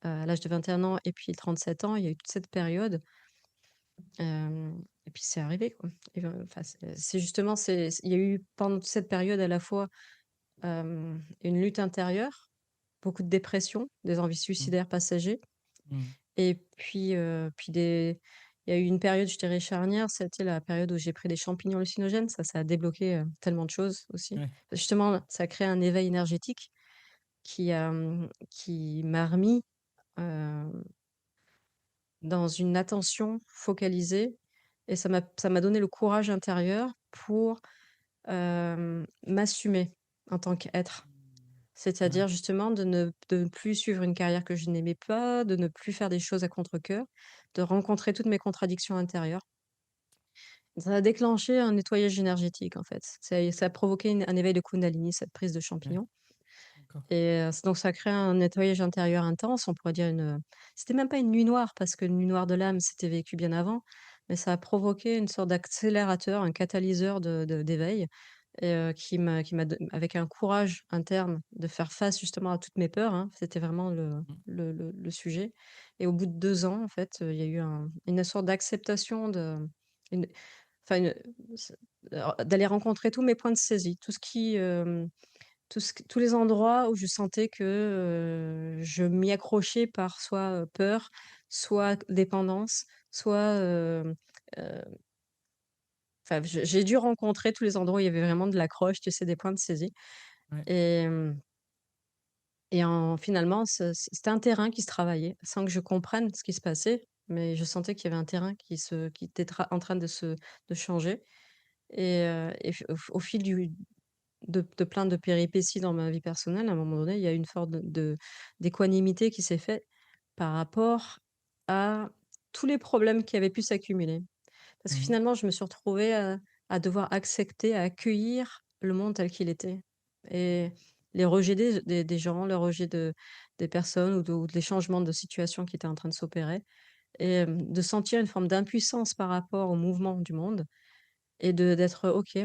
à l'âge de 21 ans et puis 37 ans, il y a eu toute cette période, et puis c'est arrivé, quoi enfin, c'est justement il y a eu pendant toute cette période à la fois, une lutte intérieure, beaucoup de dépression, des envies Mmh. suicidaires passagers Mmh. et puis il y a eu une période, je dirais charnière, c'était la période où j'ai pris des champignons hallucinogènes, ça a débloqué, tellement de choses aussi. Ouais. Justement, ça a créé un éveil énergétique qui m'a remis, heu, dans une attention focalisée et ça m'a donné le courage intérieur pour, m'assumer en tant qu'être. Ouais. C'est-à-dire justement de ne plus suivre une carrière que je n'aimais pas, de ne plus faire des choses à contre-cœur, de rencontrer toutes mes contradictions intérieures. Ça a déclenché un nettoyage énergétique en fait. Ça a provoqué un éveil de Kundalini, cette prise de Ouais. champignons. D'accord. Donc ça crée un nettoyage intérieur intense, on pourrait dire c'était même pas une nuit noire parce que une nuit noire de l'âme, c'était vécu bien avant, mais ça a provoqué une sorte d'accélérateur, un catalyseur d'éveil qui m'a don avec un courage interne de faire face justement à toutes mes peurs, hein. C'était vraiment Mmh. le sujet et au bout de 2 ans, en fait, il y a eu une sorte d'acceptation une enfin une s d'aller rencontrer tous mes points de saisie, tout ce qui, tous les endroits où je sentais que, je m'y accrochais par soit, peur, soit dépendance, soit, heu, enfin j'ai dû rencontrer tous les endroits où il y avait vraiment de l'accroche, tu sais, des points de saisie Ouais. et hem et en finalement c'était un terrain qui se travaillait sans que je comprenne ce qui se passait, mais je sentais qu'il y avait un terrain qui était en train de changer au fil de plein de péripéties dans ma vie personnelle, à un moment donné, il y a une sorte d'équanimité qui s'est faite par rapport à tous les problèmes qui avaient pu s'accumuler. Parce que Mmh. finalement, je me suis retrouvée, à devoir accepter, à accueillir le monde tel qu'il était et les rejets des gens, le rejet des personnes ou les changements de situation qui étaient en train de s'opérer de sentir une forme d'impuissance par rapport au mouvement du monde et d'être: «OK,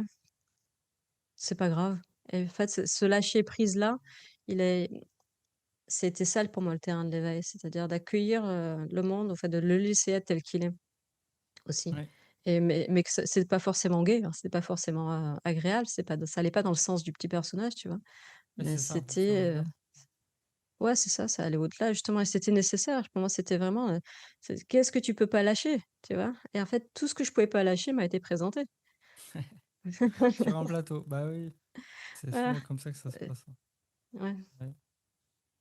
c'est pas grave» et en fait, ce lâcher prise là, il est c'était ça pour moi le terrain de l'éveil, c'est-à-dire d'accueillir, le monde, en fait, de le laisser être tel qu'il est aussi Ouais. mais que c'est pas forcément gai, hein, c'est pas forcément, agréable, c'est pas ça allait pas dans le sens du petit personnage, tu vois? Ouais, Mais c'est ça, en fait, ça va au-delà. ouais, c'est ça, ça allait au-delà justement et c'était nécessaire. Pour moi, c'était vraiment, qu'est-ce que tu peux pas lâcher, tu vois? Et en fait, tout ce que je pouvais pas lâcher m'a été présenté. Sur un plateau, bah oui, c'est Voilà, souvent comme ça que ça se heu, passe, hein. ouais, Ouais.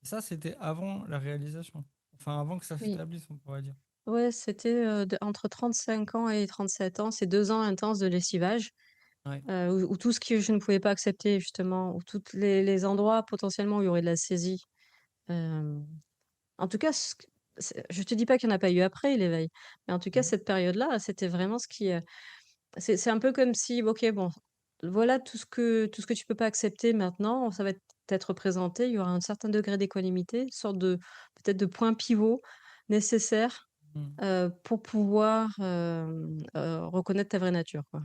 Ça, c'était avant la réalisation. Enfin, avant que ça oui. s'établisse, on pourrait dire. Ouais, c'était, entre 35 ans et 37 ans, c'est 2 ans intenses de lessivage, Ouais. où tout ce que je ne pouvais pas accepter justement, où toutes les endroits potentiellement où il y aurait de la saisie, hem, en tout cas je te dis pas qu'il y en a pas eu après l'éveil, mais en tout cas Mmh. cette période-là, c'était vraiment ce qui, c'est un peu comme si OK, bon, voilà tout ce que tu peux pas accepter maintenant, ça va t'être présenté. Il y aura un certain degré d'équanimité, une sorte de peut-être de point pivot nécessaire, Mmh. pour pouvoir, reconnaître ta vraie nature, quoi.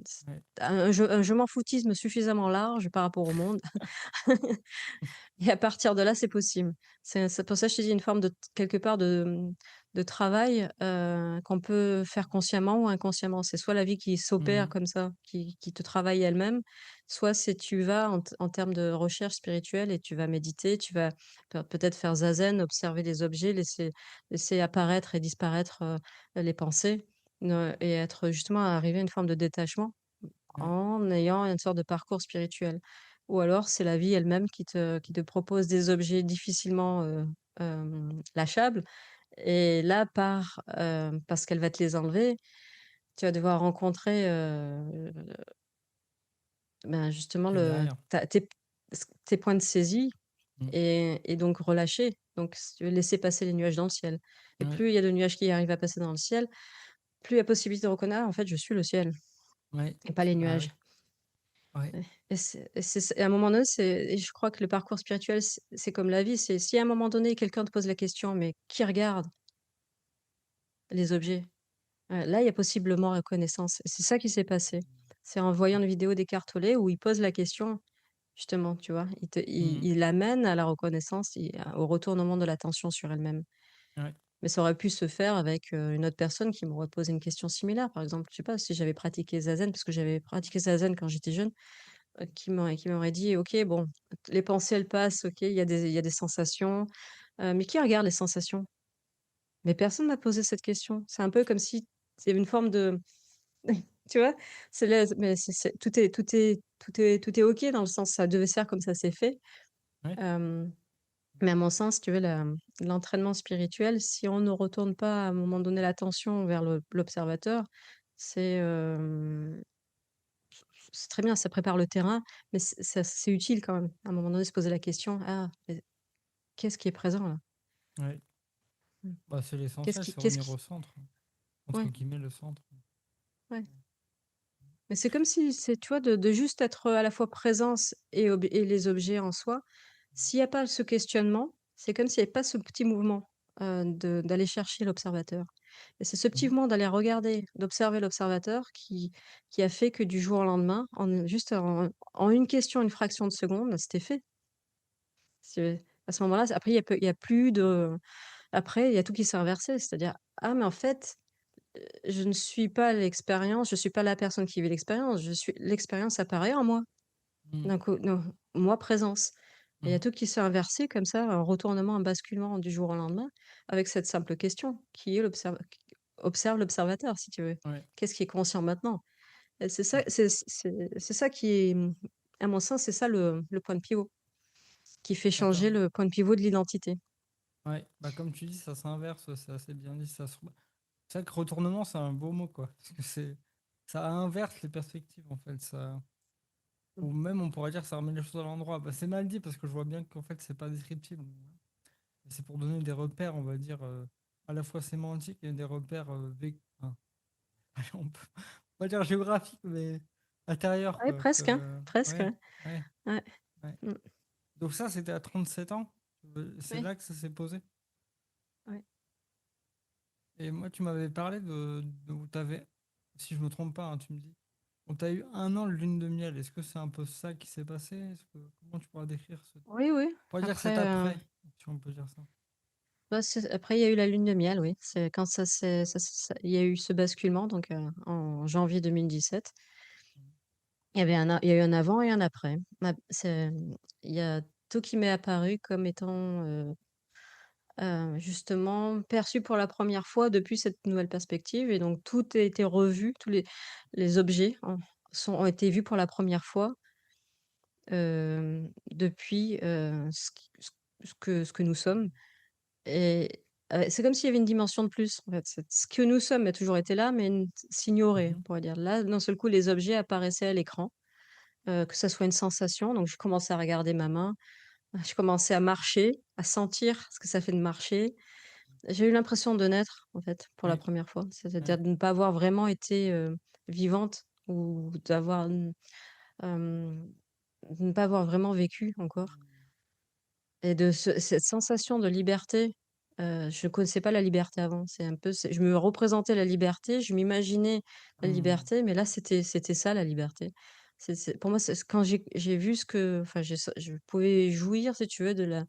C Ouais. un je m'en foutisme suffisamment large par rapport au monde. Et à partir de là, c'est possible. C'est pour ça que je te dis une forme de quelque part de travail, qu'on peut faire consciemment ou inconsciemment. C'est soit la vie qui s'opère Mmh. comme ça, qui te travaille elle-même, soit c'est tu vas en termes de recherche spirituelle et tu vas méditer, tu vas peut-être faire zazen, observer les objets, laisser apparaître et disparaître, les pensées, et être justement arriver à une forme de détachement Ouais. en ayant une sorte de parcours spirituel. Ou alors c'est la vie elle-même qui te propose des objets difficilement, lâchables et là parce qu'elle va te les enlever, tu vas devoir rencontrer, ben, justement Et derrière. tes points de saisie Mmh. et donc relâcher. Donc si tu veux laisser passer les nuages dans le ciel et Ouais. plus il y a de nuages qui arrivent à passer dans le ciel, plus il y a possibilité de reconnaître: «Ah en fait je suis le ciel Ouais. et pas les Bah, nuages». oui. Ouais. Ouais et à un moment donné, et je crois que le parcours spirituel, c'est comme la vie, c'est si à un moment donné, quelqu'un te pose la question: «Mais qui regarde les objets?» Là, il y a possiblement reconnaissance et c'est ça qui s'est passé. C'est en voyant Ouais. une vidéo d'Eckhart Tolle où il pose la question, justement, tu vois? Mmh. Il amène à la reconnaissance au retournement de l'attention sur elle-même. Ouais. Mais ça aurait pu se faire avec, une autre personne qui m'aurait posé une question similaire, par exemple, je sais pas, si j'avais pratiqué zazen, parce que j'avais pratiqué zazen quand j'étais jeune. Qui m'aurait dit: «OK, bon, les pensées, elles passent, OK, il y a des sensations, mais qui regarde les sensations?» Mais personne m'a posé cette question. C'est un peu comme si il y avait une forme de tu vois? Mais tout est OK dans le sens, ça devait se faire comme ça s'est fait. Ouais. Hem, mais à mon sens, si tu veux, l'entraînement spirituel, si on ne retourne pas à un moment donné l'attention vers l'observateur, c'est, c'est très bien, ça prépare le terrain, mais c'est utile quand même, à un moment donné, se poser la question: «Ah, mais qu'est-ce qui est présent là?» Ouais. Mmh. Bah, c'est Qu'est-ce l'essentiel, qui c'est qu'est-ce revenir qui au centre, entre ouais, guillemets, «le centre». ouais. Mais c'est comme si c'est tu vois, de juste être, à la fois présence et les objets en soi. S'il y a pas ce questionnement, c'est comme s'il y avait pas ce petit mouvement, d'aller chercher l'observateur et c'est ce petit Mmh. mouvement d'aller regarder, d'observer l'observateur qui a fait que du jour au lendemain, juste en une question, une fraction de seconde, c'était fait. C'est à ce moment-là, après il y a plus de après il y a tout qui s'est inversé, c'est-à-dire: «Ah mais en fait, je ne suis pas l'expérience, je suis pas la personne qui vit l'expérience, je suis l'expérience apparaît en moi». Mmh. D'un coup non, moi présence et il y a Mmh. tout qui s'est inversé comme ça, un retournement, un basculement du jour au lendemain avec cette simple question qui est observe l'observateur si tu veux. Ouais. Qu'est-ce qui est conscient maintenant? Et c'est ça Mmh. c'est ça qui est, à mon sens, c'est ça le point de pivot, qui fait changer D'accord. le point de pivot de l'identité. Ouais. Bah, comme tu dis, ça s'inverse, c'est assez bien dit, ça se c'est vrai que retournement, c'est un beau mot, quoi. Parce que ça inverse les perspectives, en fait, ça Mmh. ou même, on pourrait dire, ça remet les choses à l'endroit. Bah, c'est mal dit parce que je vois bien qu'en fait, c'est pas descriptif. C'est pour donner des repères, on va dire, à la fois sémantiques et des repères, enfin, on va dire géographiques, mais intérieurs, Ouais, quoi. presque, hein, presque, Ouais, ouais. ouais, Ouais. ouais. Mmh. Donc ça, c'était à 37 ans? C'est Oui, là que ça s'est posé? ouais. Et moi, tu m'avais parlé de où t'avais, si je me trompe pas, hein, tu me dis, on t'a eu 1 an de lune de miel. Est-ce que c'est un peu ça qui s'est passé? Comment tu pourras décrire Oui, oui, on va dire cet après, après, si on peut dire ça. bah, après il y a eu la lune de miel, oui. C'est quand il y a eu ce basculement donc, en janvier 2017. Il y a eu un avant et un après. Il y a tout qui m'est apparu comme étant, justement perçu pour la première fois depuis cette nouvelle perspective et donc tout a été revu, tous les objets ont été vus pour la première fois, depuis, ce que nous sommes et c'est comme s'il y avait une dimension de plus, en fait. Ce que nous sommes a toujours été là, mais s'ignorait, Mhm. on pourrait dire. Là, d'un seul coup, les objets apparaissaient à l'écran, que ça soit une sensation, donc je commençais à regarder ma main, je commençais à marcher, à sentir ce que ça fait de marcher. J'ai eu l'impression de naître, en fait, pour la Ouais, première fois, c'est-à-dire ouais, de ne pas avoir vraiment été, vivante. ou d'avoir, de ne pas avoir vraiment vécu encore et de cette sensation de liberté, je ne connaissais pas la liberté avant. C'est un peu je me représentais la liberté, je m'imaginais la Mmh. liberté, mais là, c'était ça la liberté. C'est pour moi, c'est quand j'ai vu ce que enfin, je pouvais jouir, si tu veux, de la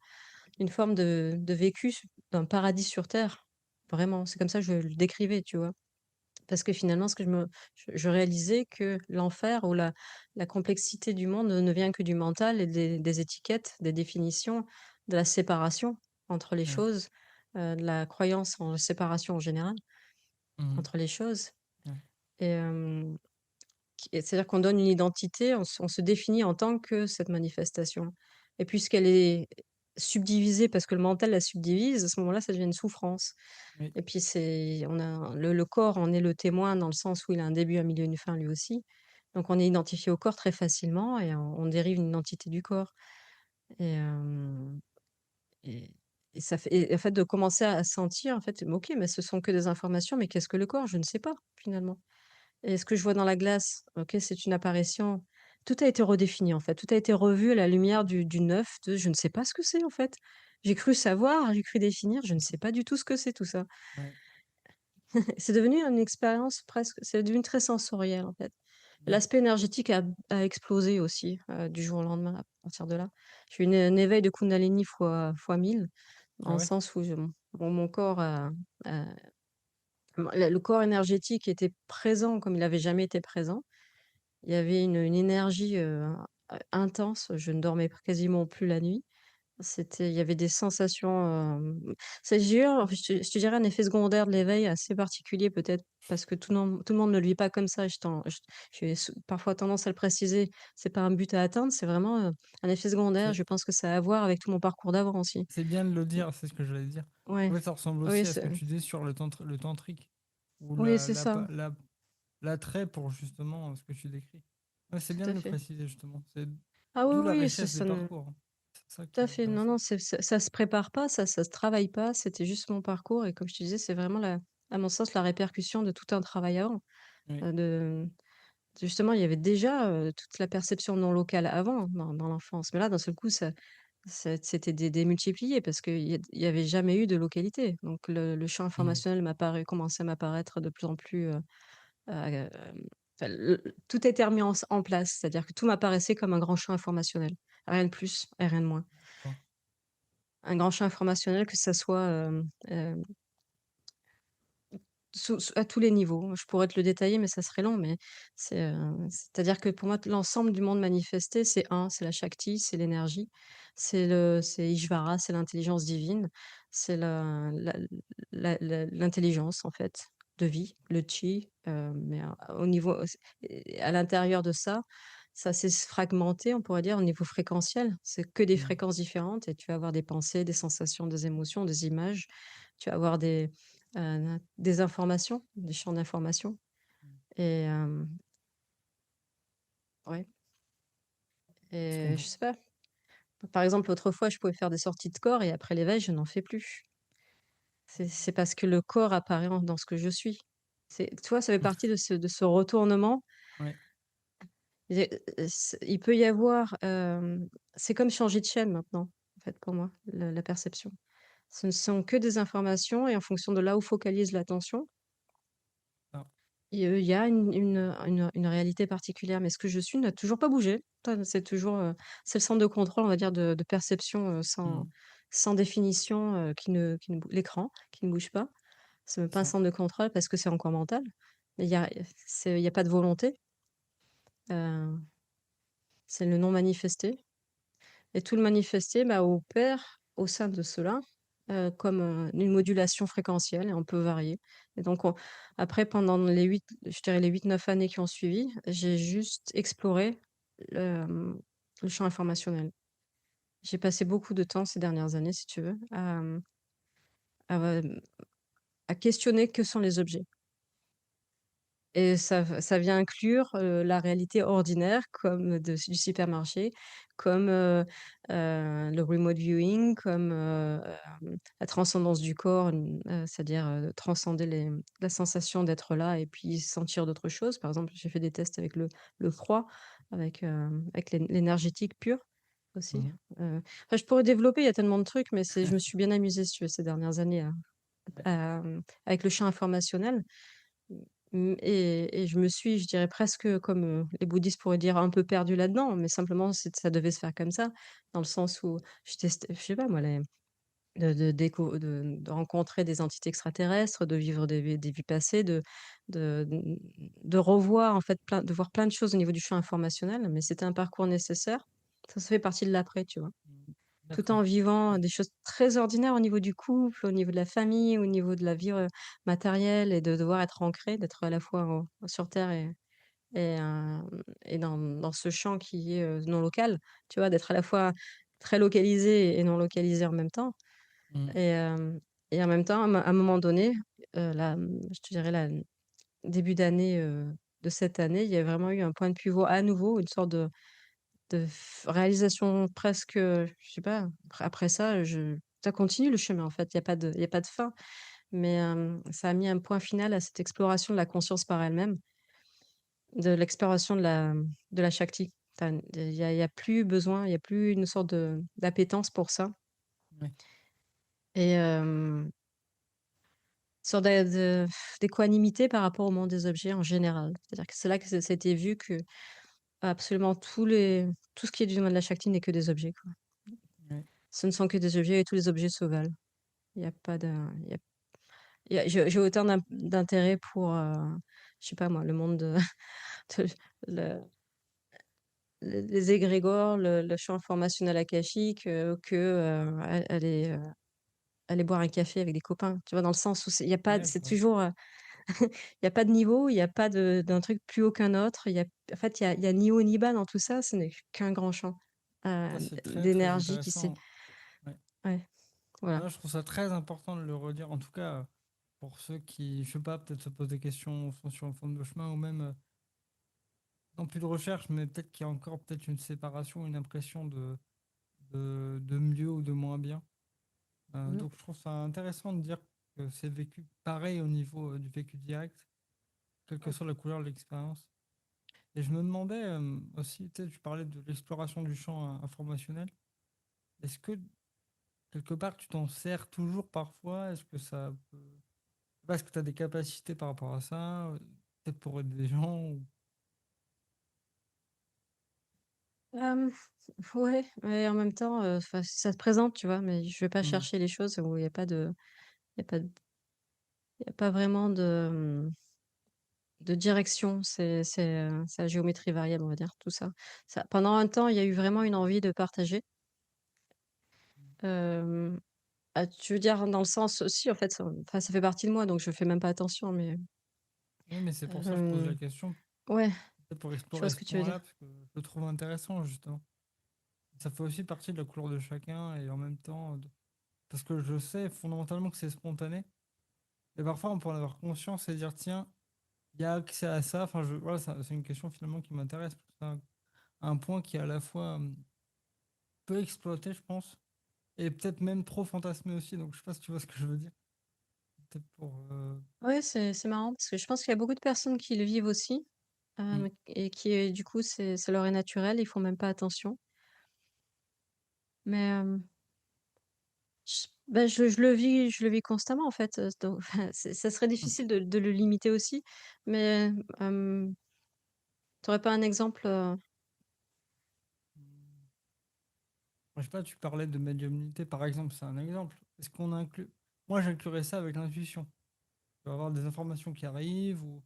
une forme de vécu d'un paradis sur terre. Vraiment, c'est comme ça que je le décrivais, tu vois? Parce que finalement, ce que je réalisais que l'enfer ou la complexité du monde ne vient que du mental et des étiquettes, des définitions, de la séparation entre les Ouais. choses, de la croyance en séparation en général, Mmh. entre les choses Ouais. et c'est-à-dire qu'on donne une identité, on se définit en tant que cette manifestation et puisqu'elle est subdivisée parce que le mental la subdivise, à ce moment-là, ça devient une souffrance. Oui. Et puis on a le corps en est le témoin dans le sens où il a un début, un milieu, une fin lui aussi. Donc on est identifié au corps très facilement et on dérive une identité du corps et hem et et ça fait et en fait de commencer à sentir en fait, OK, mais ce sont que des informations, mais qu'est-ce que le corps? Je ne sais pas finalement. Et ce que je vois dans la glace, OK, c'est une apparition. Tout a été redéfini en fait, tout a été revu à la lumière du neuf, de je ne sais pas ce que c'est en fait. J'ai cru savoir, j'ai cru définir, je ne sais pas du tout ce que c'est tout ça. Ouais. C'est devenu une expérience presque c'est devenu très sensoriel, en fait. Ouais. L'aspect énergétique a explosé aussi, du jour au lendemain à partir de là. J'ai eu une un éveil de Kundalini fois 1000 Ah dans le ouais? sens où mon corps a le corps énergétique était présent comme il avait jamais été présent. Il y avait une énergie, intense, je ne dormais quasiment plus la nuit. Il y avait des sensations, c'est dur, je te dirais un effet secondaire de l'éveil assez particulier peut-être parce que tout le monde ne le vit pas comme ça. J'ai parfois tendance à le préciser, c'est pas un but à atteindre, c'est vraiment, un effet secondaire. C'est Je pense que ça a à voir avec tout mon parcours d'avant aussi. c'est bien de le dire, c'est ce que j'allais dire. En Ouais, fait, ça ressemble oui, aussi à ce que c'est tu dis sur le tantrique ou oui, c'est ça, l'attrait pour justement ce que tu décris. Ouais, c'est bien tout de à le fait. préciser justement. C'est Ah oui, d'où la oui, richesse des parcours, hein. C'est ça tout qui à est fait. Non, non, intéressant. ça se prépare pas, ça se travaille pas, c'était juste mon parcours et comme je te disais, c'est vraiment à mon sens, la répercussion de tout un travail avant, Oui. de justement, il y avait déjà, toute la perception non locale avant, dans l'enfance. Mais là, d'un seul coup, c'était démultiplié parce qu'il y avait jamais eu de localité. Donc le champ Mmh. informationnel commençait à m'apparaître de plus en plus, hem, enfin, tout était remis en place. C'est-à-dire que tout m'apparaissait comme un grand champ informationnel. Rien de plus et rien de moins. D'accord. Un grand champ informationnel, que ça soit, à tous les niveaux. Je pourrais te le détailler, mais ça serait long, mais c'est-à-dire que pour moi, l'ensemble du monde manifesté, c'est la Shakti, c'est l'énergie, c'est Ishvara, c'est l'intelligence divine, c'est l'intelligence, en fait, de vie, le chi, mais au niveau et à l'intérieur de ça, ça s'est fragmenté, on pourrait dire, au niveau fréquentiel. C'est que des Mmh. fréquences différentes et tu vas avoir des pensées, des sensations, des émotions, des images. Tu vas avoir des informations, des champs d'informations Mmh. et ouais Je et je comprends. sais pas, par exemple, autrefois, je pouvais faire des sorties de corps et après l'éveil, je n'en fais plus. C'est parce que le corps apparaît dans ce que je suis. Tu vois, ça fait partie de ce retournement. Ouais. Il peut y avoir, c'est comme changer de chaîne maintenant, en fait, pour moi, la perception. Ce ne sont que des informations et en fonction de là où focalise l'attention. Ah. Il y a une réalité particulière, mais ce que je suis n'a toujours pas bougé. C'est toujours, c'est le centre de contrôle, on va dire, de perception, sans Mmh. sans définition, qui ne bou l'écran qui ne bouge pas. C'est même pas un Ça. centre de contrôle parce que c'est encore mental. Mais il y a pas de volonté, heu, c'est le non manifesté et tout le manifesté, bah, opère au sein de cela, comme, une modulation fréquentielle et on peut varier et donc après pendant je dirais les 8 9 années qui ont suivi, j'ai juste exploré le, le champ informationnel. J'ai passé beaucoup de temps ces dernières années, si tu veux, à, à questionner que sont les objets. et ça vient inclure, la réalité ordinaire comme du supermarché, comme, le remote viewing, comme, la transcendance du corps, c'est-à-dire, transcender la sensation d'être là et puis sentir d'autres choses. Par exemple, j'ai fait des tests avec le froid, avec l'énergétique pure aussi. Mhm. Enfin, je pourrais développer, il y a tellement de trucs, mais je me suis bien amusée, si tu veux, ces dernières années Ouais. avec le champ informationnel. Et je me suis, je dirais presque comme, les bouddhistes pourraient dire, un peu perdue là-dedans, mais simplement ça devait se faire comme ça, dans le sens où je sais pas moi, les de rencontrer des entités extraterrestres, de vivre des vies passées, de de revoir en fait de voir plein de choses au niveau du champ informationnel, mais c'était un parcours nécessaire. Ça fait partie de l'après, tu vois? Mhm. Tout D'accord. en vivant des choses très ordinaires au niveau du couple, au niveau de la famille, au niveau de la vie, matérielle, et de devoir être ancré, d'être à la fois sur terre et dans ce champ qui est, non local, tu vois? D'être à la fois très localisé et non localisé en même temps, Mhm. et en même temps, à un moment donné, je te dirais la début d'année, de cette année, il y a vraiment eu un point de pivot à nouveau, une sorte de réalisation presque, je sais pas, après ça, je ça continue le chemin en fait, il y a pas de fin, mais ça a mis un point final à cette exploration de la conscience par elle-même, de l'exploration de la Shakti. Il y a plus besoin, il y a plus une sorte d'appétence pour ça, Ouais. et sorte d'équanimité par rapport au monde des objets en général. C'est-à-dire que c'est là que ça a été vu que absolument tout ce qui est du domaine de la Shakti n'est que des objets, quoi. Ouais. Ce ne sont que des objets et tous les objets se valent. Il y a pas de j'ai autant d'intérêt pour, je sais pas moi, le monde de le les égrégores, le champ informationnel akashique, que, aller boire un café avec des copains. Tu vois? Dans le sens où il y a pas Ouais, je c'est vois. toujours, il y a pas de niveau, il y a pas d'un truc plus haut qu'un autre. En fait, il y a ni haut ni bas dans tout ça, ce n'est qu'un grand champ, Ça, c'est très, très d'énergie qui s'est intéressant. Ouais. ouais, voilà. Ouais, je trouve ça très important de le redire. En tout cas, pour ceux qui, je sais pas, peut-être se posent des questions, sont sur une forme de chemin, ou même, non plus de recherche, mais peut-être qu'il y a encore peut-être une séparation, une impression de mieux ou de moins bien. Mmh. Donc je trouve ça intéressant de dire que c'est vécu pareil au niveau du vécu direct, quelle que soit la couleur de l'expérience. Et je me demandais aussi, tu sais, tu parlais de l'exploration du champ informationnel. Est-ce que quelque part tu t'en sers toujours parfois? Est-ce que ça peut... Je sais pas, est-ce que tu as des capacités par rapport à ça? Peut-être pour aider des gens Hem, ouais, mais en même temps, enfin, ça se présente, tu vois? Mais je vais pas Hmm. chercher les choses où il y a pas il y a pas vraiment de direction. C'est à géométrie variable, on va dire, tout ça. Pendant un temps, il y a eu vraiment une envie de partager. Hem, Tu veux dire dans le sens aussi, en fait, ça fait partie de moi, donc je fais même pas attention, mais Oui, mais c'est pour ça que je pose la hem, question, ouais, peut-être pour je vois explorer ce ce que tu veux point-là, dire. parce que je le trouve intéressant justement. Ça fait aussi partie de la couleur de chacun et en même temps, parce que je sais fondamentalement que c'est spontané. Et parfois, on peut en avoir conscience et dire, tiens, il y a accès à ça. Enfin, voilà, c'est une question finalement qui m'intéresse. Parce que c'est un point qui est à la fois peu exploité, je pense, et peut-être même trop fantasmé aussi. Donc, je sais pas si tu vois ce que je veux dire. Peut-être pour. Ouais, c'est marrant parce que je pense qu'il y a beaucoup de personnes qui le vivent aussi, Mm, et qui, du coup, ça leur est naturel, ils font même pas attention. Mais je le vis constamment, en fait, donc ça serait mm. difficile de le limiter aussi. Mais tu pas un exemple, Je sais pas, tu parlais de médiumnité, par exemple, c'est un exemple. Est-ce qu'on inclut. Moi, j'inclurais ça avec l'intuition. Tu vas avoir des informations qui arrivent, ou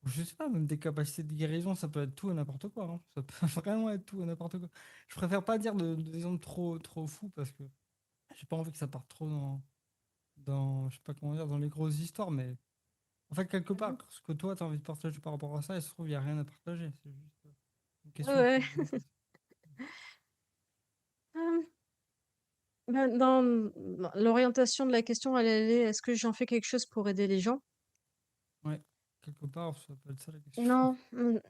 je sais pas, même des capacités de guérison, ça peut être tout et n'importe quoi, hein. Ça peut vraiment être tout et n'importe quoi. Je préfère pas dire d'exemples trop fous parce que j'ai pas envie que ça parte trop je sais pas comment dire, dans les grosses histoires, mais en fait, quelque part, Mmh. ce que toi, tu as envie de partager par rapport à ça, il se trouve, il n'y a rien à partager. C'est juste une ouais, question qui ouais. me vient en tête. Hem, dans l'orientation de la question, elle est: «Est-ce que j'en fais quelque chose pour aider les gens?» Ouais, quelque part? Ça peut être ça la question. Non,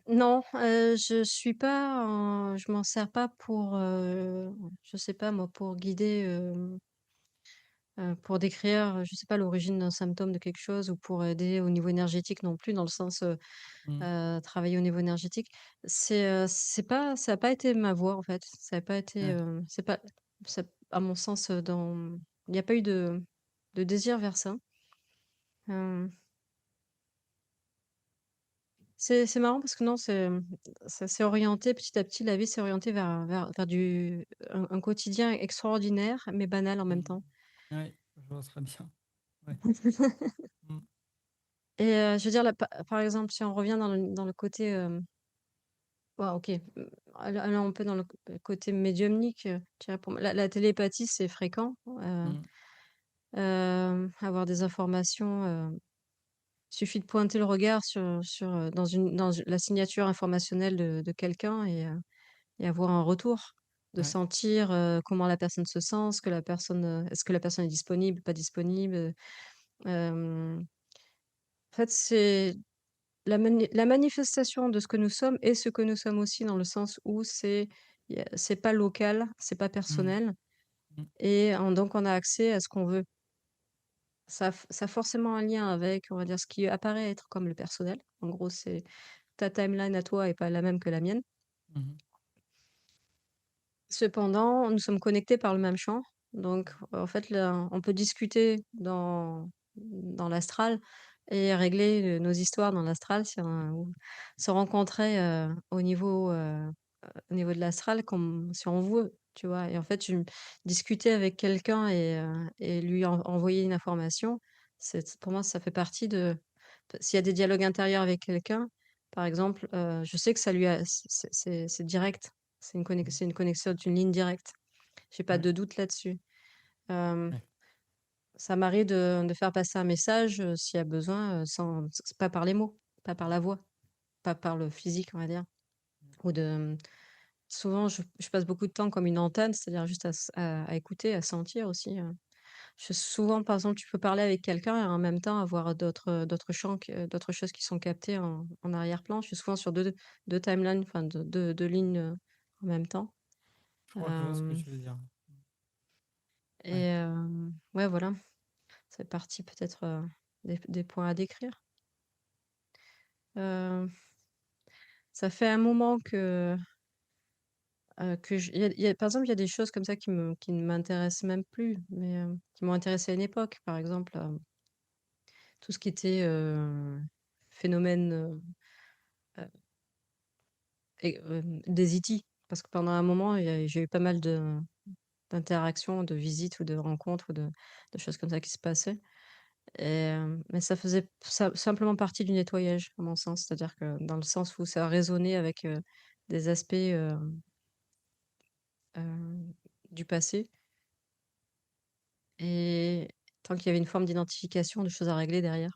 non, je m'en sers pas pour, je sais pas moi, pour guider, pour décrire, je sais pas, l'origine d'un symptôme de quelque chose ou pour aider au niveau énergétique non plus dans le sens, Mmh. travailler au niveau énergétique. C'est pas ça a pas été ma voie en fait. Ça a pas été, Ouais. c'est pas ça à mon sens, il y a pas eu de désir vers ça. Hem, c'est marrant parce que non, ça s'est orienté petit à petit, la vie s'est orientée vers un quotidien extraordinaire, mais banal en même Mmh. temps. Ouais, je vois très bien. Ouais. Mmh. Et je veux dire là, par exemple, si on revient dans le côté, ouais, OK, allons un peu dans le côté médiumnique, je dirais pour moi. La télépathie, c'est fréquent, Mmh. avoir des informations, suffit de pointer le regard dans la signature informationnelle de quelqu'un et avoir un retour, de Ouais. sentir, comment la personne se sent, ce que la personne, est-ce que la personne est disponible, pas disponible, en fait, c'est la manifestation de ce que nous sommes et ce que nous sommes aussi dans le sens où c'est pas local, c'est pas Mmh. personnel Mmh. et donc on a accès à ce qu'on veut. Ça a forcément un lien avec, on va dire, ce qui apparaît être comme le personnel. En gros, c'est ta timeline à toi est pas la même que la mienne. Mmh. Cependant, nous sommes connectés par le même champ. Donc, en fait, là, on peut discuter dans l'astral et régler nos histoires dans l'astral ou se rencontrer au niveau de l'astral comme si on veut, tu vois. Et en fait, discuter avec quelqu'un et lui envoyer une information, pour moi, ça fait partie s'il y a des dialogues intérieurs avec quelqu'un, par exemple, je sais que ça lui a, c'est direct. Mmh. C'est une connexion d'une ligne directe. J'ai pas Ouais. de doute là-dessus. Hem, Ouais. Ça m'arrive de faire passer un message, s'il y a besoin, pas par les mots, pas par la voix, pas par le physique, on va dire. Ou souvent je passe beaucoup de temps comme une antenne, c'est-à-dire juste à écouter, à sentir aussi, souvent, par exemple, tu peux parler avec quelqu'un et en même temps avoir d'autres champs d'autres choses qui sont captées en arrière-plan. Je suis souvent sur 2 timelines, enfin 2 lignes, en même temps. Je crois que je vois ce que Hem tu veux dire. Ouais. Et ouais, voilà, c'est partie peut-être, des points à décrire. Heu, Ça fait un moment que par exemple, il y a des choses comme ça qui ne m'intéressent même plus, mais qui m'ont intéressée à une époque. Par exemple, tout ce qui était, phénomène, des ET. Parce que pendant un moment, j'ai eu pas mal d'interactions, de visites ou de rencontres ou de choses comme ça qui se passaient. Mais ça faisait simplement partie du nettoyage, à mon sens. C'est-à-dire que dans le sens où ça résonnait avec, des aspects, du passé et tant qu'il y avait une forme d'identification, de choses à régler derrière.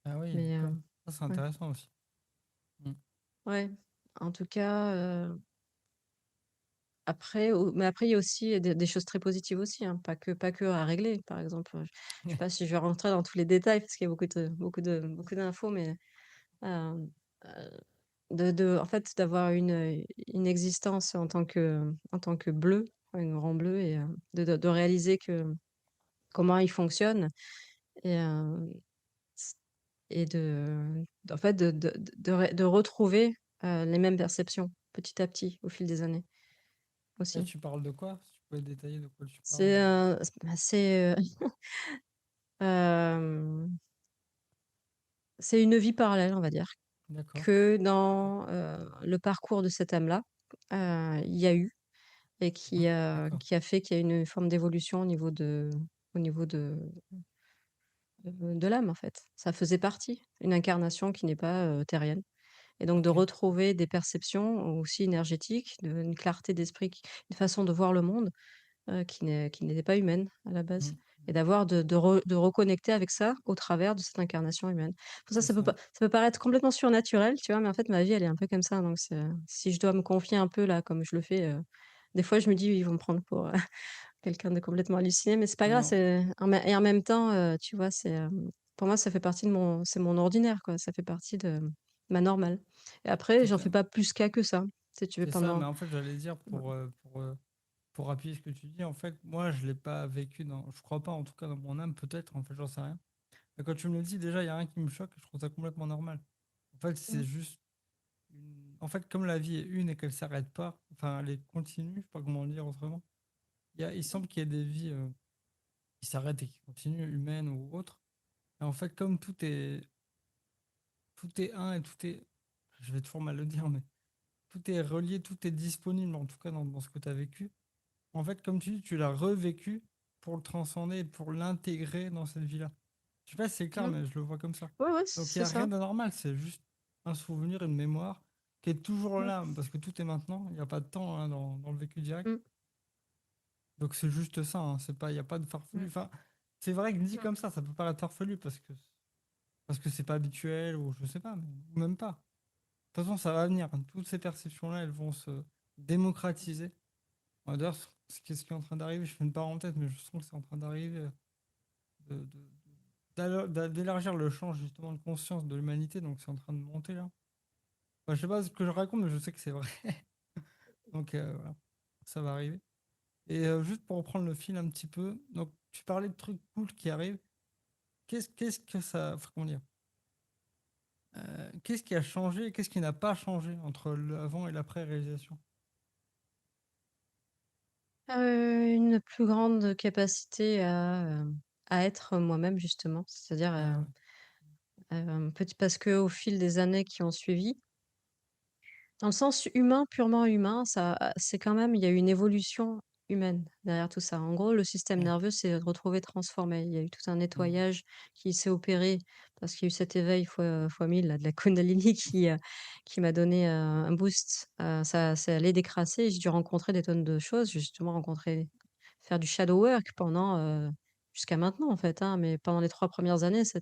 Ah oui, Mais, d'accord. Ça, c'est ouais. intéressant aussi. Mmh. Ouais. En tout cas, mais après il y a aussi des choses très positives aussi, hein, pas que à régler. Par exemple, je sais pas si je vais rentrer dans tous les détails parce qu'il y a beaucoup d'infos, mais, hem, heu en fait, d'avoir une existence en tant que bleu, un grand bleu et de réaliser comment il fonctionne et s et en fait, de retrouver, les mêmes perceptions, petit à petit, au fil des années, Là, aussi. tu parles de quoi? Si tu pouvais détailler de quoi tu parles? Hem, c'est une vie parallèle, on va dire, D'accord. que dans, le parcours de cette âme-là, il y a eu. Et Mmh. D'accord. qui a fait qu'il y a une forme d'évolution au niveau de l'âme, en fait. Ça faisait partie, une incarnation qui n'est pas, terrienne et donc de OK. retrouver des perceptions aussi énergétiques, une clarté d'esprit, une façon de voir le monde, qui n'était pas humaine à la base Mmh. et Mmh. d'avoir de reconnecter avec ça au travers de cette incarnation humaine. Pour ça, C'est ça. ça peut paraître complètement surnaturel, tu vois? Mais en fait, ma vie, elle est un peu comme ça, donc si je dois me confier un peu là, comme je le fais, des fois, je me dis: «Ils vont me prendre pour, quelqu'un de complètement halluciné», mais c'est pas grave, Non. en même temps, tu vois, Pour moi, ça fait partie de mon ordinaire, quoi, ça fait partie de ma normale et après C'est j'en ça. fais pas plus cas que ça. Si tu veux C'est ça, pendant mais en fait, j'allais dire pour appuyer ce que tu dis, en fait, moi, je l'ai pas vécu je crois pas, en tout cas dans mon âme, peut-être, en fait, j'en sais rien. Mais quand tu me le dis, déjà, il y a rien qui me choque, je trouve ça complètement normal. En fait, c'est mmh, juste En fait, comme la vie est une et qu'elle s'arrête pas, enfin, elle est continue, je sais pas comment le dire autrement. Il semble qu'il y ait des vies qui s'arrêtent et qui continuent, humaines ou autres. Et en fait, comme tout est un et tout est, je vais toujours mal le dire, mais tout est relié, tout est disponible, en tout cas dans ce que tu as vécu. En fait, comme tu dis, tu l'as revécu pour le transcender et pour l'intégrer dans cette vie-là. Je sais pas si c'est clair, mmh. mais je le vois comme ça. Ouais, ouais, Donc il n'y c'est a rien ça. d'anormal, c'est juste un souvenir, une mémoire qui est toujours Mmh, là, parce que tout est maintenant, il n'y a pas de temps hein, dans le vécu direct. mmh, Donc c'est juste ça, hein, c'est pas, il n'y a pas de farfelu. mmh, Enfin, c'est vrai que dit mmh, comme ça peut paraître farfelu parce que c'est pas habituel ou je sais pas, ou même pas. De toute façon, ça va venir, hein. Toutes ces perceptions-là, elles vont se démocratiser. D'ailleurs, ce qui est en train d'arriver, je fais une parenthèse, mais je sens que c'est en train d'arriver, d'élargir le champ justement de conscience de l'humanité, donc c'est en train de monter là. Enfin, je sais pas ce que je raconte, mais je sais que c'est vrai. Donc voilà, ça va arriver. Et juste pour reprendre le fil un petit peu, donc tu parlais de trucs cool qui arrivent. Qu'est-ce que ça, enfin, comment dire, qu'est-ce qui a changé et qu'est-ce qui n'a pas changé entre l'avant et l'après réalisation? une plus grande capacité à être moi-même justement, c'est-à-dire, Ah ouais. petit parce qu'au fil des années qui ont suivi, dans le sens humain, purement humain, ça c'est quand même il y a eu une évolution humaine derrière tout ça. En gros, le système Ouais. nerveux s'est retrouvé transformé. Il y a eu tout un Mhm. nettoyage qui s'est opéré parce qu'il y a eu cet éveil fois 1000 là, de la Kundalini qui m'a donné, un boost. Ça c'est allé décrasser. J'ai dû rencontrer des tonnes de choses. J'ai justement rencontré faire du shadow work pendant, jusqu'à maintenant en fait, hein, mais pendant les 3 premières années, ça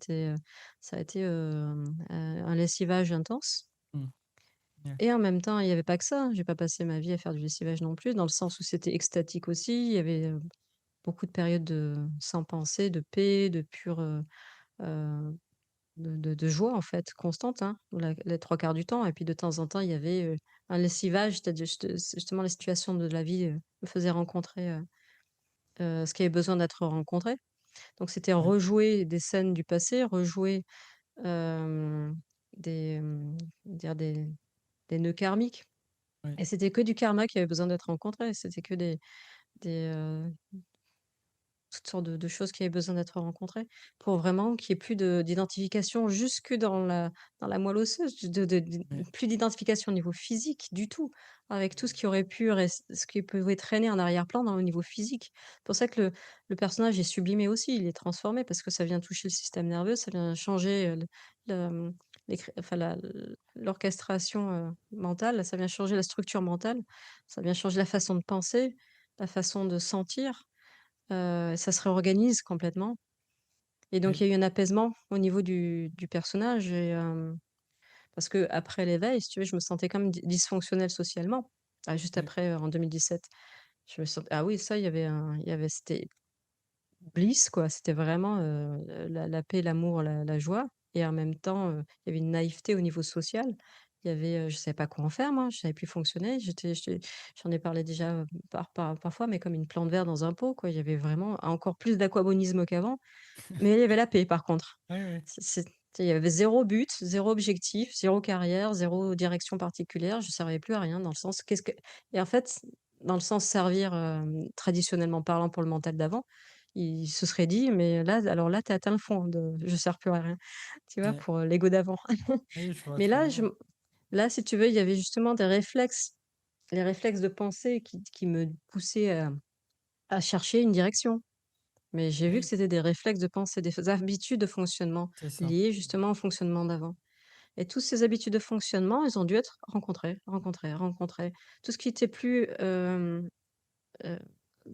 a été, un lessivage intense. Mhm. Ouais. Et en même temps, il y avait pas que ça. J'ai pas passé ma vie à faire du lessivage non plus, dans le sens où c'était extatique aussi. Il y avait, beaucoup de périodes sans pensée, de paix, de pure, heu, de joie en fait, constante, hein, les 3 quarts du temps et puis de temps en temps, il y avait, un lessivage, c'est-à-dire c'est justement les situations de la vie, me faisaient rencontrer, ce qui avait besoin d'être rencontré. Donc c'était Oui, rejouer des scènes du passé, rejouer, hem, des, dire des nœuds karmiques. oui, Et c'était que du karma qui avait besoin d'être rencontré. C'était que des, toutes sortes de choses qui avaient besoin d'être rencontrées pour vraiment qu'il y ait plus d'identification jusque dans la moelle osseuse, de oui, plus d'identification au niveau physique du tout, avec tout ce qui aurait pu ce qui pouvait traîner en arrière-plan dans le niveau physique. C'est pour ça que le personnage est sublimé aussi, il est transformé parce que ça vient toucher le système nerveux, ça vient changer, le, enfin l'orchestration, mentale, ça vient changer la structure mentale, ça vient changer la façon de penser, la façon de sentir. Ça se réorganise complètement et donc oui, il y a eu un apaisement au niveau du personnage et parce qu'après l'éveil, si tu veux, je me sentais quand même dysfonctionnelle socialement. Juste oui, après, en 2017. Je me sentais ah oui, ça, il y avait c'était bliss, quoi. C'était vraiment, la paix, l'amour, la joie et en même temps, il y avait une naïveté au niveau social. Il y avait, je savais pas quoi en faire moi, je savais plus fonctionner. J'en ai parlé déjà, parfois, mais comme une plante verte dans un pot, quoi. Il y avait vraiment encore plus d'aquabonisme qu'avant, mais il y avait la paix par contre. oui, oui, Il y avait zéro but, zéro objectif, zéro carrière, zéro direction particulière. Je servais plus à rien dans le sens qu'est-ce que et en fait, dans le sens servir, traditionnellement parlant pour le mental d'avant, il se serait dit: «Mais là, alors là, tu as atteint le fond de je sers plus à rien», tu vois? oui, Pour, l'ego d'avant. oui, je vois Mais très bien. là, si tu veux, il y avait justement des réflexes, les réflexes de pensée qui me poussaient à chercher une direction. Mais j'ai vu que Oui, c'était des réflexes de pensée, des habitudes de fonctionnement c'est ça. liées justement au fonctionnement d'avant. Et toutes ces habitudes de fonctionnement, elles ont dû être rencontrées, rencontrées, rencontrées. Tout ce qui était plus, heu,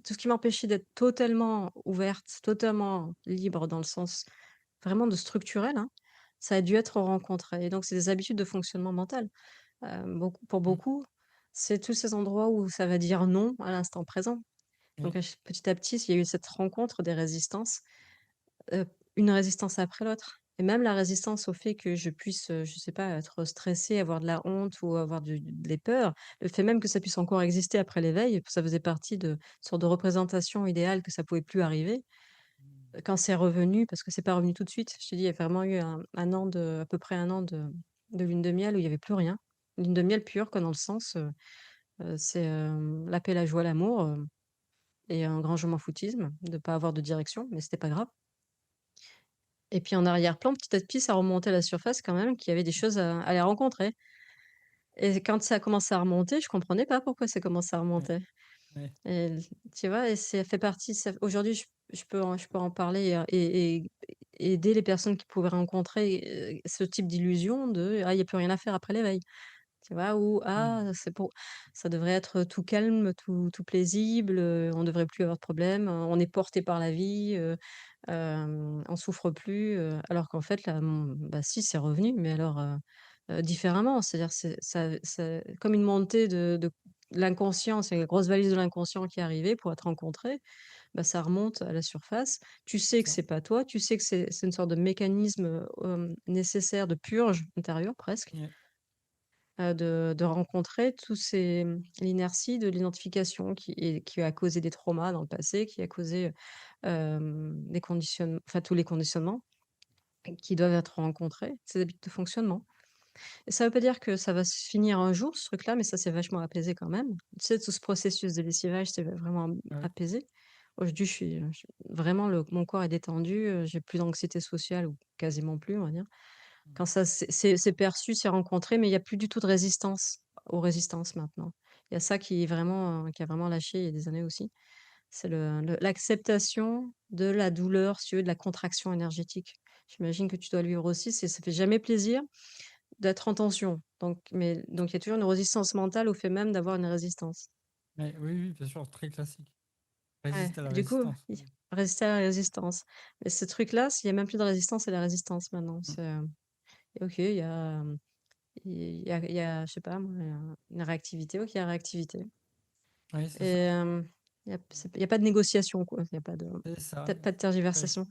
tout ce qui m'empêchait d'être totalement ouverte, totalement libre dans le sens vraiment de structurel, hein, ça a dû être rencontré. Et donc c'est des habitudes de fonctionnement mental. Beaucoup pour Mm. beaucoup, c'est tous ces endroits où ça va dire non à l'instant présent. Oui, Donc petit à petit, il y a eu cette rencontre des résistances, heu, une résistance après l'autre et même la résistance au fait que je puisse, je sais pas, être stressée, avoir de la honte ou avoir du des peurs, le fait même que ça puisse encore exister après l'éveil, ça faisait partie de sorte de représentation idéale que ça pouvait plus arriver. Mmh. Quand c'est revenu, parce que c'est pas revenu tout de suite, je te dis, il y a vraiment eu un an à peu près un an de lune de miel où il y avait plus rien. Lune de miel pure quoi, dans le sens, c'est, la paix, la joie, l'amour, et un grand je m'en foutisme de pas avoir de direction, mais c'était pas grave. Et puis en arrière-plan, petit à petit, ça remontait à la surface quand même, qu'il y avait des choses à aller rencontrer. Et quand ça a commencé à remonter, je comprenais pas pourquoi ça commençait à Ouais, remonter. ouais, Et tu vois? Et ça fait partie ça aujourd'hui, je peux en parler et aider les personnes qui pouvaient rencontrer, ce type d'illusion de: «Ah, il y a plus rien à faire après l'éveil». Tu vois? Ou: mmh, «Ah, c'est pour ça devrait être tout calme, tout paisible, on devrait plus avoir de problème, on est porté par la vie, on souffre plus», alors qu'en fait là, bah si, c'est revenu, mais alors, différemment. C'est-à-dire c'est comme une montée de l'inconscient, c'est la grosse valise de l'inconscient qui est arrivée pour être rencontrée, bah, ça remonte à la surface. Tu sais c'est que ça. c'est pas toi, tu sais que c'est une sorte de mécanisme, nécessaire de purge intérieure presque. Ouais, De rencontrer tous ces, l'inertie de l'identification qui a causé des traumas dans le passé, qui a causé, des enfin tous les conditionnements qui doivent être rencontrés, ces habitudes de fonctionnement. Et ça veut pas dire que ça va se finir un jour ce truc-là, mais ça s'est vachement apaisé quand même. Tu sais, tout ce processus de lessivage s'est vraiment ouais, apaisé. Aujourd'hui, je vraiment mon corps est détendu, j'ai plus d'anxiété sociale ou quasiment plus, on va dire. Quand mmh, ça c'est perçu, c'est rencontré, mais il y a plus du tout de résistance aux résistances maintenant. Il y a ça qui est vraiment, qui a vraiment lâché il y a des années aussi. C'est l'acceptation de la douleur, si tu veux, de la contraction énergétique. J'imagine que tu dois le vivre aussi, ça fait jamais plaisir d'être en tension. Donc il y a toujours une résistance mentale au fait même d'avoir une résistance. ouais, oui, oui, bien sûr, très classique. Ouais, Résister à la du coup, résistance, oui. résister à la résistance. Mais ce truc-là, s'il y a même plus de résistance, c'est la résistance maintenant. Mmh. OK, il y a, je sais pas moi, une réactivité, OK, il y a réactivité. Oui, c'est Et ça. il y a pas de négociation, quoi. Il y a pas de C'est ça. pas de Ouais. tergiversation.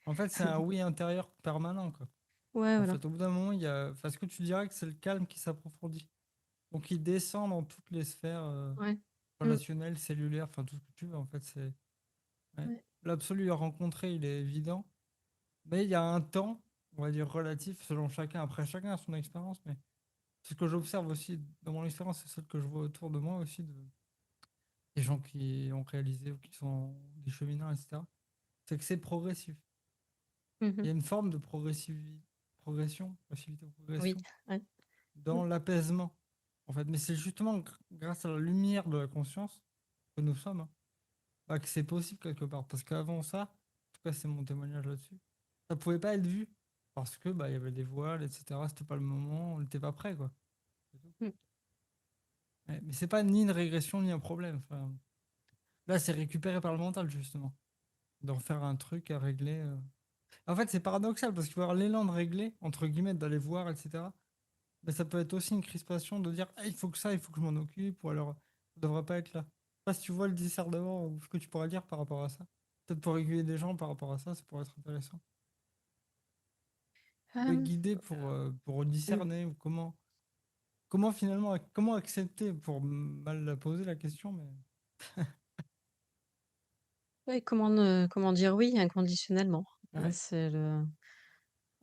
En fait, c'est un oui intérieur permanent, quoi. Ouais, En voilà. fait, au bout d'un moment, il y a... Parce que tu dirais que c'est le calme qui s'approfondit. Donc, il descend dans toutes les sphères Ouais. Mmh. relationnelles, cellulaires, enfin, tout ce que tu veux. En fait, c'est... ouais. Ouais. L'absolu à rencontrer, il est évident. Mais il y a un temps, on va dire relatif, selon chacun. Après, chacun a son expérience, mais ce que j'observe aussi dans mon expérience, c'est celle que je vois autour de moi aussi, des gens qui ont réalisé ou qui sont des cheminants, etc. C'est que c'est progressif. Mmh Il mh. y a une forme de progression, possibilité de Oui, progression ouais. Mmh. dans l'apaisement, en fait. Mais c'est justement grâce à la lumière de la conscience que nous sommes, hein, bah, que c'est possible quelque part. Parce qu'avant ça, en tout cas, c'est mon témoignage là-dessus, ça pouvait pas être vu parce que bah, il y avait des voiles, etc. C'était pas le moment, on n'était pas prêt, quoi. C'est tout. Mmh. Ouais, mais c'est pas ni une régression ni un problème. Enfin, là, c'est récupéré par le mental, justement. D'en faire un truc à régler. En fait, c'est paradoxal parce qu'il faut avoir l'élan de régler, entre guillemets, d'aller voir, etc. Mais ça peut être aussi une crispation de dire ah, il faut que ça, il faut que je m'en occupe, ou alors ça devrait pas être là. Je sais pas si tu vois le discernement ou ce que tu pourrais dire par rapport à ça. Peut-être pour réguler des gens par rapport à ça, ça pourrait être intéressant. De Hem, guider pour mmh. discerner ou comment finalement, comment accepter pour mal la poser la question, mais Ouais, comment dire oui inconditionnellement? ouais, C'est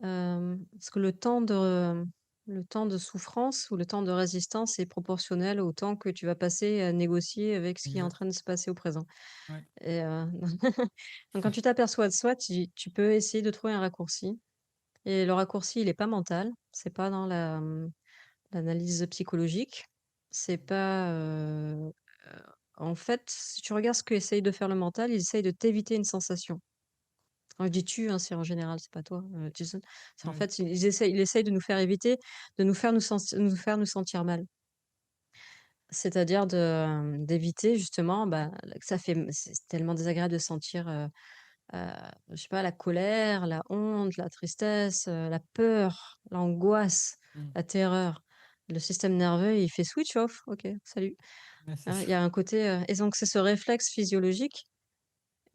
parce que le temps de souffrance ou le temps de résistance est proportionnel au temps que tu vas passer à négocier avec ce qui est en exact. train de se passer au présent. Ouais, Et donc quand tu t'aperçois de soi, tu peux essayer de trouver un raccourci et le raccourci, il est pas mental, c'est pas dans l'analyse psychologique, c'est pas, en fait, si tu regardes ce qu'essaye de faire le mental, il essaye de t'éviter une sensation. Quand je dis «tu», hein, c'est en général, c'est pas toi, Jason. C'est en ouais, fait, ils essayent de nous faire éviter, de nous faire nous sentir mal. C'est-à-dire d'éviter justement, bah, que ça fait c'est tellement désagréable de sentir, heu, je sais pas, la colère, la honte, la tristesse, la peur, l'angoisse, mm. la terreur. Le système nerveux, il fait switch off. OK, salut. Ouais, c'est Hein, ça. il y a un côté, et donc c'est ce réflexe physiologique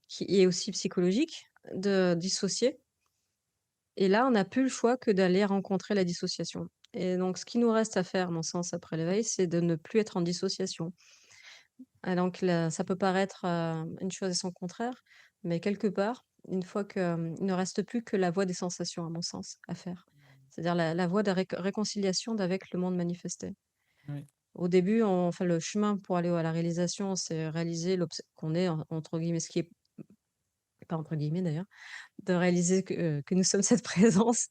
qui est aussi psychologique de dissocier. et là, on n'a plus le choix que d'aller rencontrer la dissociation et donc ce qui nous reste à faire, à mon sens, après l'éveil, c'est de ne plus être en dissociation. Ah donc là, ça peut paraître, une chose et son contraire, mais quelque part, une fois que, il ne reste plus que la voie des sensations, à mon sens, à faire. C'est-à-dire la voie de réconciliation d'avec le monde manifesté. Oui. Au début, on enfin, le chemin pour aller à la réalisation, c'est réaliser qu'on est, entre guillemets, ce qui est pas entre guillemets d'ailleurs, de réaliser que nous sommes cette présence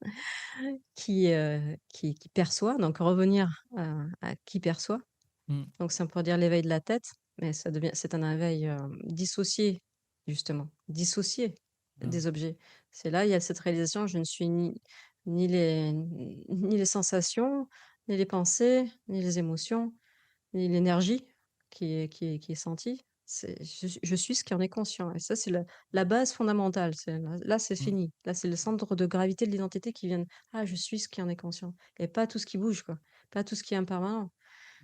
qui perçoit, donc revenir à qui perçoit. Mmh. Donc ça, on pourrait dire l'éveil de la tête, mais c'est un éveil, dissocié, justement, dissocié Ah des objets. C'est là, il y a cette réalisation, je ne suis ni les sensations, ni les pensées, ni les émotions, ni l'énergie qui est sentie. Je suis ce qui en est conscient et ça, c'est la base fondamentale. C'est là, c'est mmh. fini. Là, c'est le centre de gravité de l'identité qui vient «Ah, je suis ce qui en est conscient» et pas tout ce qui bouge, quoi, pas tout ce qui est impermanent.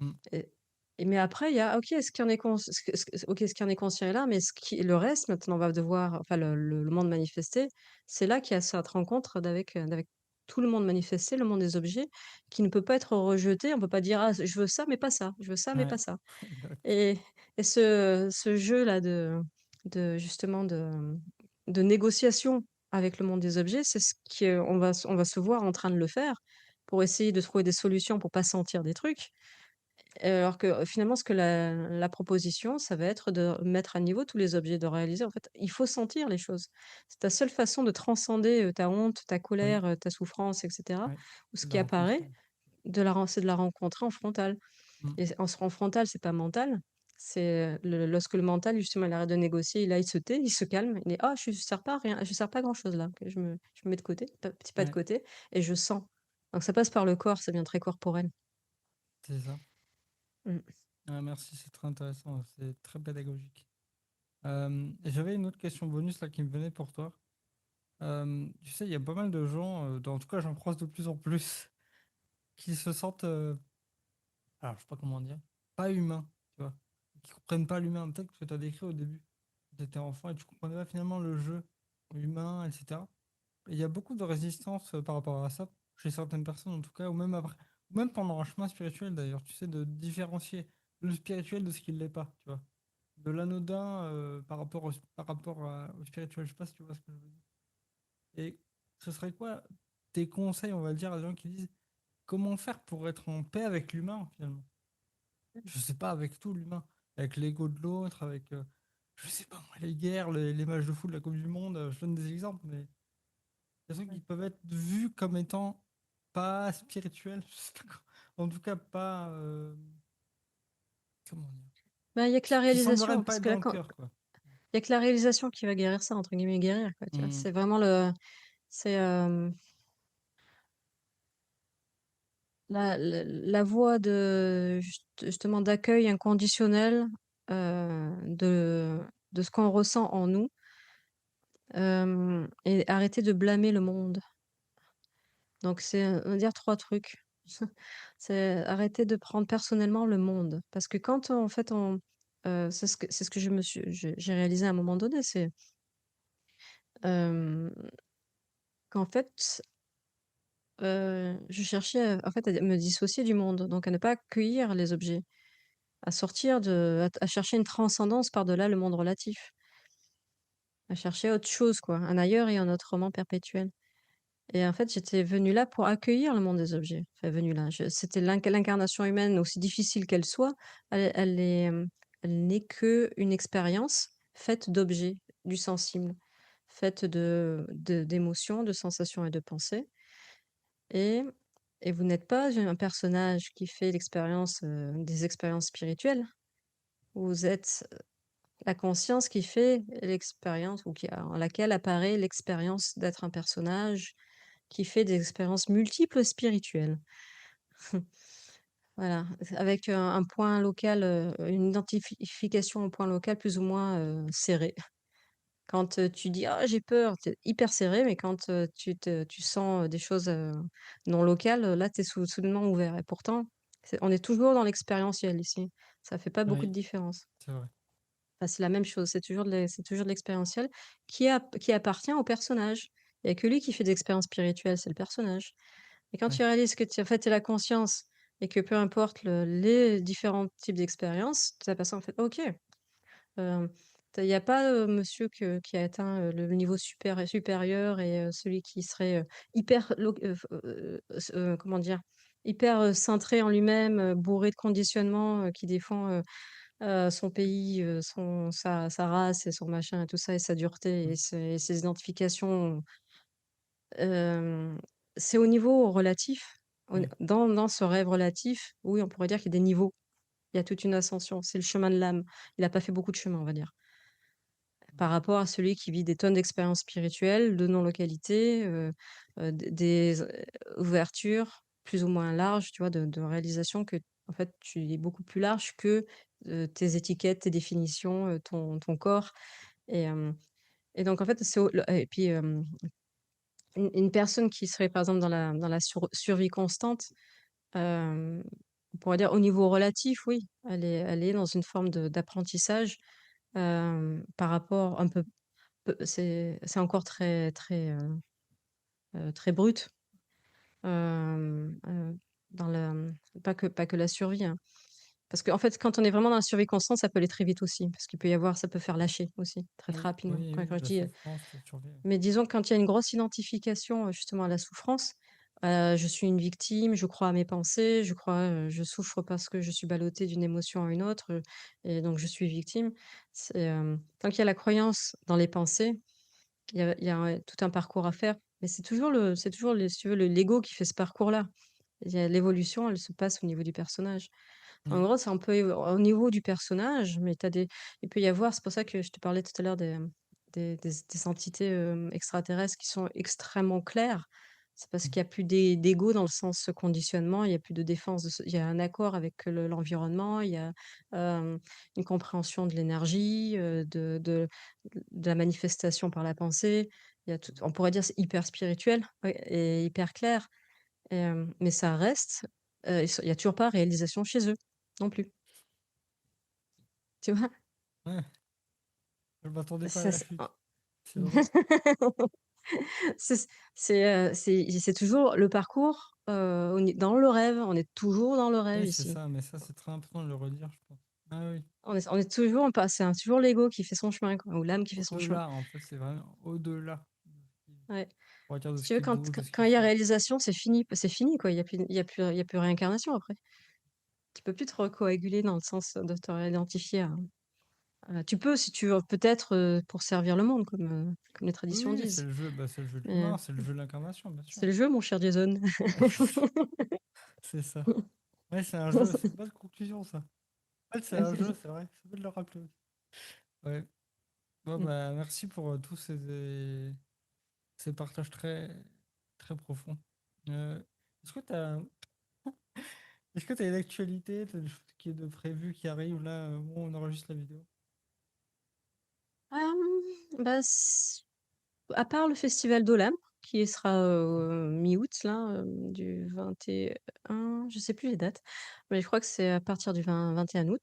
Mmh. Et mais après il y a OK, ce qui en est OK, ce qui en est conscient est là, mais le reste maintenant on va devoir enfin le monde manifesté, c'est là qu'il y a cette rencontre d'avec tout le monde manifesté, le monde des objets, qui ne peut pas être rejeté. On peut pas dire: «Ah, je veux ça, mais pas ça. Je veux ça, mais Ouais. pas ça». Exact. Et ce jeu-là de justement de négociation avec le monde des objets, c'est ce qu'on on va se voir en train de le faire pour essayer de trouver des solutions pour pas sentir des trucs. Alors que, finalement, ce que la proposition, ça va être de mettre à niveau tous les objets, de réaliser, en fait, il faut sentir les choses. C'est ta seule façon de transcender, ta honte, ta Oui. colère, ta souffrance et cetera, Ouais. ou ce C'est de qui la apparaît, rencontrer. c'est de la rencontrer en frontal Mmh. et en frontal, c'est pas mental, c'est, lorsque le mental, justement, il arrête de négocier, là, il se tait, il se calme, il est: «Ah, je sers pas à rien, je sers pas à grand chose là, OK, je me mets de côté, petit pas de Ouais. côté et je sens». Donc ça passe par le corps, ça devient très corporel. C'est ça. Mmh. Ah merci, c'est très intéressant, c'est très pédagogique. Et j'avais une autre question bonus là qui me venait pour toi. Tu sais, il y a pas mal de gens, en tout cas j'en croise de plus en plus, qui se sentent, alors je sais pas comment dire, pas humains, tu vois, qui comprennent pas l'humain. Peut-être que tu as décrit au début, tu étais enfant et tu comprenais pas finalement le jeu humain, etc. Et il y a beaucoup de résistance par rapport à ça, chez certaines personnes en tout cas, ou même après, ou même pendant un chemin spirituel d'ailleurs, tu sais, de différencier le spirituel de ce qui ne l'est pas, tu vois. De l'anodin au spirituel, je sais pas si tu vois ce que je veux dire. Et ce serait quoi tes conseils, on va dire, à des gens qui disent comment faire pour être en paix avec l'humain finalement? Je sais pas, avec tout l'humain, avec l'ego de l'autre, avec, je sais pas moi, les guerres, les matchs de foot, la Coupe du Monde, je donne des exemples, mais des trucs qui peuvent être vus comme étant pas spirituels, je sais pas en tout cas pas, comment dire, Bah, il y a que la qui sembleraient réalisation, ne pas parce être que là, dans le quand cœur, quoi. il y a que la réalisation qui va «guérir» ça, entre guillemets, «guérir», quoi, tu vois? Hmm. C'est vraiment c'est, la voie de justement d'accueil inconditionnel, de ce qu'on ressent en nous, et arrêter de blâmer le monde. Donc c'est, on va dire 3 trucs. C'est arrêter de prendre personnellement le monde. Parce que quand en fait c'est ce que j'ai réalisé à un moment donné, c'est, hem, qu'en fait, je cherchais, en fait, à me dissocier du monde, donc à ne pas accueillir les objets, à sortir à chercher une transcendance par-delà le monde relatif, à chercher autre chose quoi, un ailleurs et un autrement perpétuel. Et en fait, j'étais venue là pour accueillir le monde des objets. Enfin venue là, c'était l'incarnation humaine, aussi difficile qu'elle soit, elle n'est qu'une expérience faite d'objets, du sensible, faite d'émotions, de sensations et de pensées. Et vous n'êtes pas un personnage qui fait des expériences spirituelles. Vous êtes la conscience qui fait l'expérience ou en laquelle apparaît l'expérience d'être un personnage qui fait des expériences multiples spirituelles. Voilà, avec un point local, une identification au point local plus ou moins, serré. Quand, tu dis: «Ah j'ai peur», tu es hyper serré, mais quand, tu sens, des choses, non locales, là tu es soudainement ouvert et pourtant, on est toujours dans l'expérientiel ici. Ça fait pas beaucoup de Oui, différence. c'est vrai. Enfin, c'est la même chose, c'est toujours de l'expérientiel qui appartient au personnage. Il y a que lui qui fait des expériences spirituelles, c'est le personnage. Et quand Ouais, tu réalises que tu en fait, tu la conscience et que peu importe les différents types d'expériences, tu t'aperçois en fait: «OK, il y a pas, monsieur qui a atteint, le niveau supérieur et celui qui serait, hyper comment dire? Hyper, cintré en lui-même, bourré de conditionnements, qui défend, son pays, sa race et son machin et tout ça et sa dureté mmh, et ses identifications». Hem, c'est au niveau relatif. ouais, Dans ce rêve relatif, oui, on pourrait dire qu'il y a des niveaux. Il y a toute une ascension, c'est le chemin de l'âme. Il a pas fait beaucoup de chemin, on va dire. Par rapport à celui qui vit des tonnes d'expériences spirituelles, de non-localité, des ouvertures plus ou moins larges, tu vois? De réalisation que, en fait, tu es beaucoup plus large que, tes étiquettes, tes définitions, ton corps et donc en fait, c'est au le et puis, une personne qui serait, par exemple, dans la survie constante, hem, on pourrait dire au niveau relatif, oui, elle est dans une forme d'apprentissage, par rapport un c'est encore très très, très brut, hem, dans la pas que la survie, hein. Parce qu'en fait, quand on est vraiment dans la survie constante, ça peut aller très vite aussi, parce qu'il peut y avoir ça peut faire lâcher aussi, très, très oui, rapidement. oui, Quand oui, quand je la dis, souffrance, la survie. mais disons quand il y a une grosse identification, justement à la souffrance, je suis une victime, je crois à mes pensées, je souffre parce que je suis ballottée d'une émotion à une autre, et donc je suis victime. Tant qu'il y a la croyance dans les pensées, il y a tout un parcours à faire, mais c'est toujours le si tu veux, l'ego qui fait ce parcours-là. Il y a l'évolution, elle se passe au niveau du personnage. En Oui, gros, c'est un peu au niveau du personnage, mais il peut y avoir c'est pour ça que je te parlais tout à l'heure des entités, extraterrestres qui sont extrêmement claires. C'est parce mmh, qu'il y a plus d'ego dans le sens conditionnement, il y a plus de défense il y a un accord avec l'environnement, il y a, hem, une compréhension de l'énergie, de la manifestation par la pensée. Il y a tout on pourrait dire c'est hyper spirituel, ouais et hyper clair, mais ça reste, il y a toujours pas réalisation chez eux, non plus. Tu vois? ouais, je m'attendais pas à Ça la c'est chute. C'est drôle. c'est c'est toujours le parcours, dans le rêve, on est toujours dans le rêve Oui, c'est ici. ça, mais ça, c'est très important de le redire, je pense. Ah oui, On est toujours on passe c'est toujours l'ego qui fait son chemin quoi, ou l'âme qui fait son chemin. au-delà, en fait, c'est vraiment au-delà de ce qui, Ouais. on va dire, de Si ce tu veux qui est beau, de ce quand qui est il y a fort. réalisation, c'est fini quoi, il y a plus réincarnation après. Tu peux plus te recoaguler dans le sens de te réidentifier tu peux si tu veux peut-être, pour servir le monde comme les Oui, traditions oui, c'est disent, le jeu, bah, c'est le jeu de mais l'humain, c'est le jeu de l'incarnation, bien sûr. c'est le jeu mon cher Jason. C'est ça. Ouais, c'est un jeu, c'est une bonne conclusion, ça. En fait, c'est un jeu, c'est vrai, ça peut le rappeler aussi. Ouais. Bon, bah, merci pour tous ces partages très, très profonds. Euh, est-ce que tu as, est-ce que tu as une actualité, t'as des choses qui est de prévu qui arrivent là, où on enregistre la vidéo? Bah, à part le festival d'Olam, qui sera, mi-août là, du 21, je sais plus les dates, mais je crois que c'est à partir du 21 août,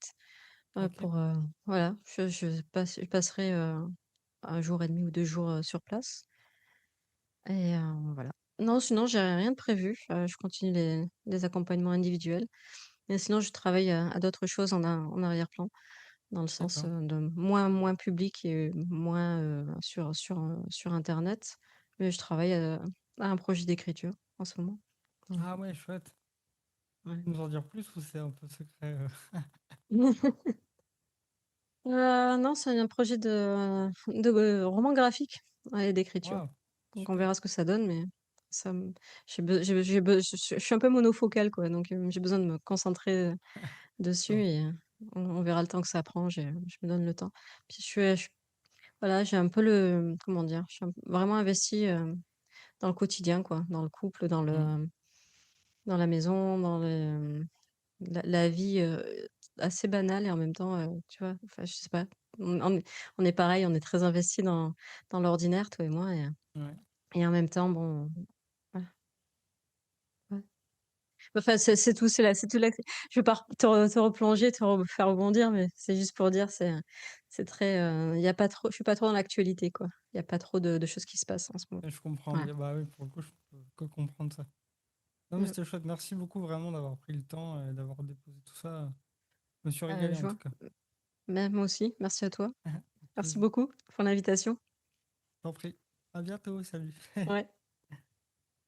Ok, voilà, je passerai, 1 jour et demi ou 2 jours, sur place et voilà. Non, sinon j'ai rien de prévu, je continue les accompagnements individuels, mais sinon je travaille à d'autres choses en arrière-plan. Dans le sens, d'accord. de moins public et moins, sur internet. Mais je travaille, à un projet d'écriture en ce moment. Mmh. Ah ouais, chouette. Ouais. Tu peux nous en dire plus ou c'est un peu secret? Non, c'est un projet de roman graphique, ouais, et d'écriture. Waouh, Donc on super. verra ce que ça donne, mais ça me j'ai be je suis un peu monofocale quoi, donc j'ai besoin de me concentrer, dessus D'accord. et on verra le temps que ça prend. Je me donne le temps. Puis voilà, j'ai un peu comment dire? Je suis vraiment investie, dans le quotidien quoi, dans le couple, Mm. dans la maison, dans la vie, assez banale et en même temps, tu vois? Enfin, je sais pas, on est pareil, on est très investis dans l'ordinaire, toi et moi Ouais. et en même temps, bon, voilà, ouais. Enfin, c'est tout, c'est tout là je vais pas te replonger, faire rebondir, mais c'est juste pour dire, c'est très, il y a pas trop je suis pas trop dans l'actualité, quoi. Il y a pas trop de choses qui se passent en ce moment. Et je comprends Ouais. bien. Bah oui, pour le coup, je peux que comprendre ça. Non, mais Mmh. c'était chouette. Merci beaucoup vraiment d'avoir pris le temps et d'avoir déposé tout ça. Je me suis Bah, régalé je en vois. tout cas. Même moi aussi, merci à toi. Avec Merci plaisir. beaucoup pour l'invitation. Je t'en prie. À bientôt. Salut. Ouais.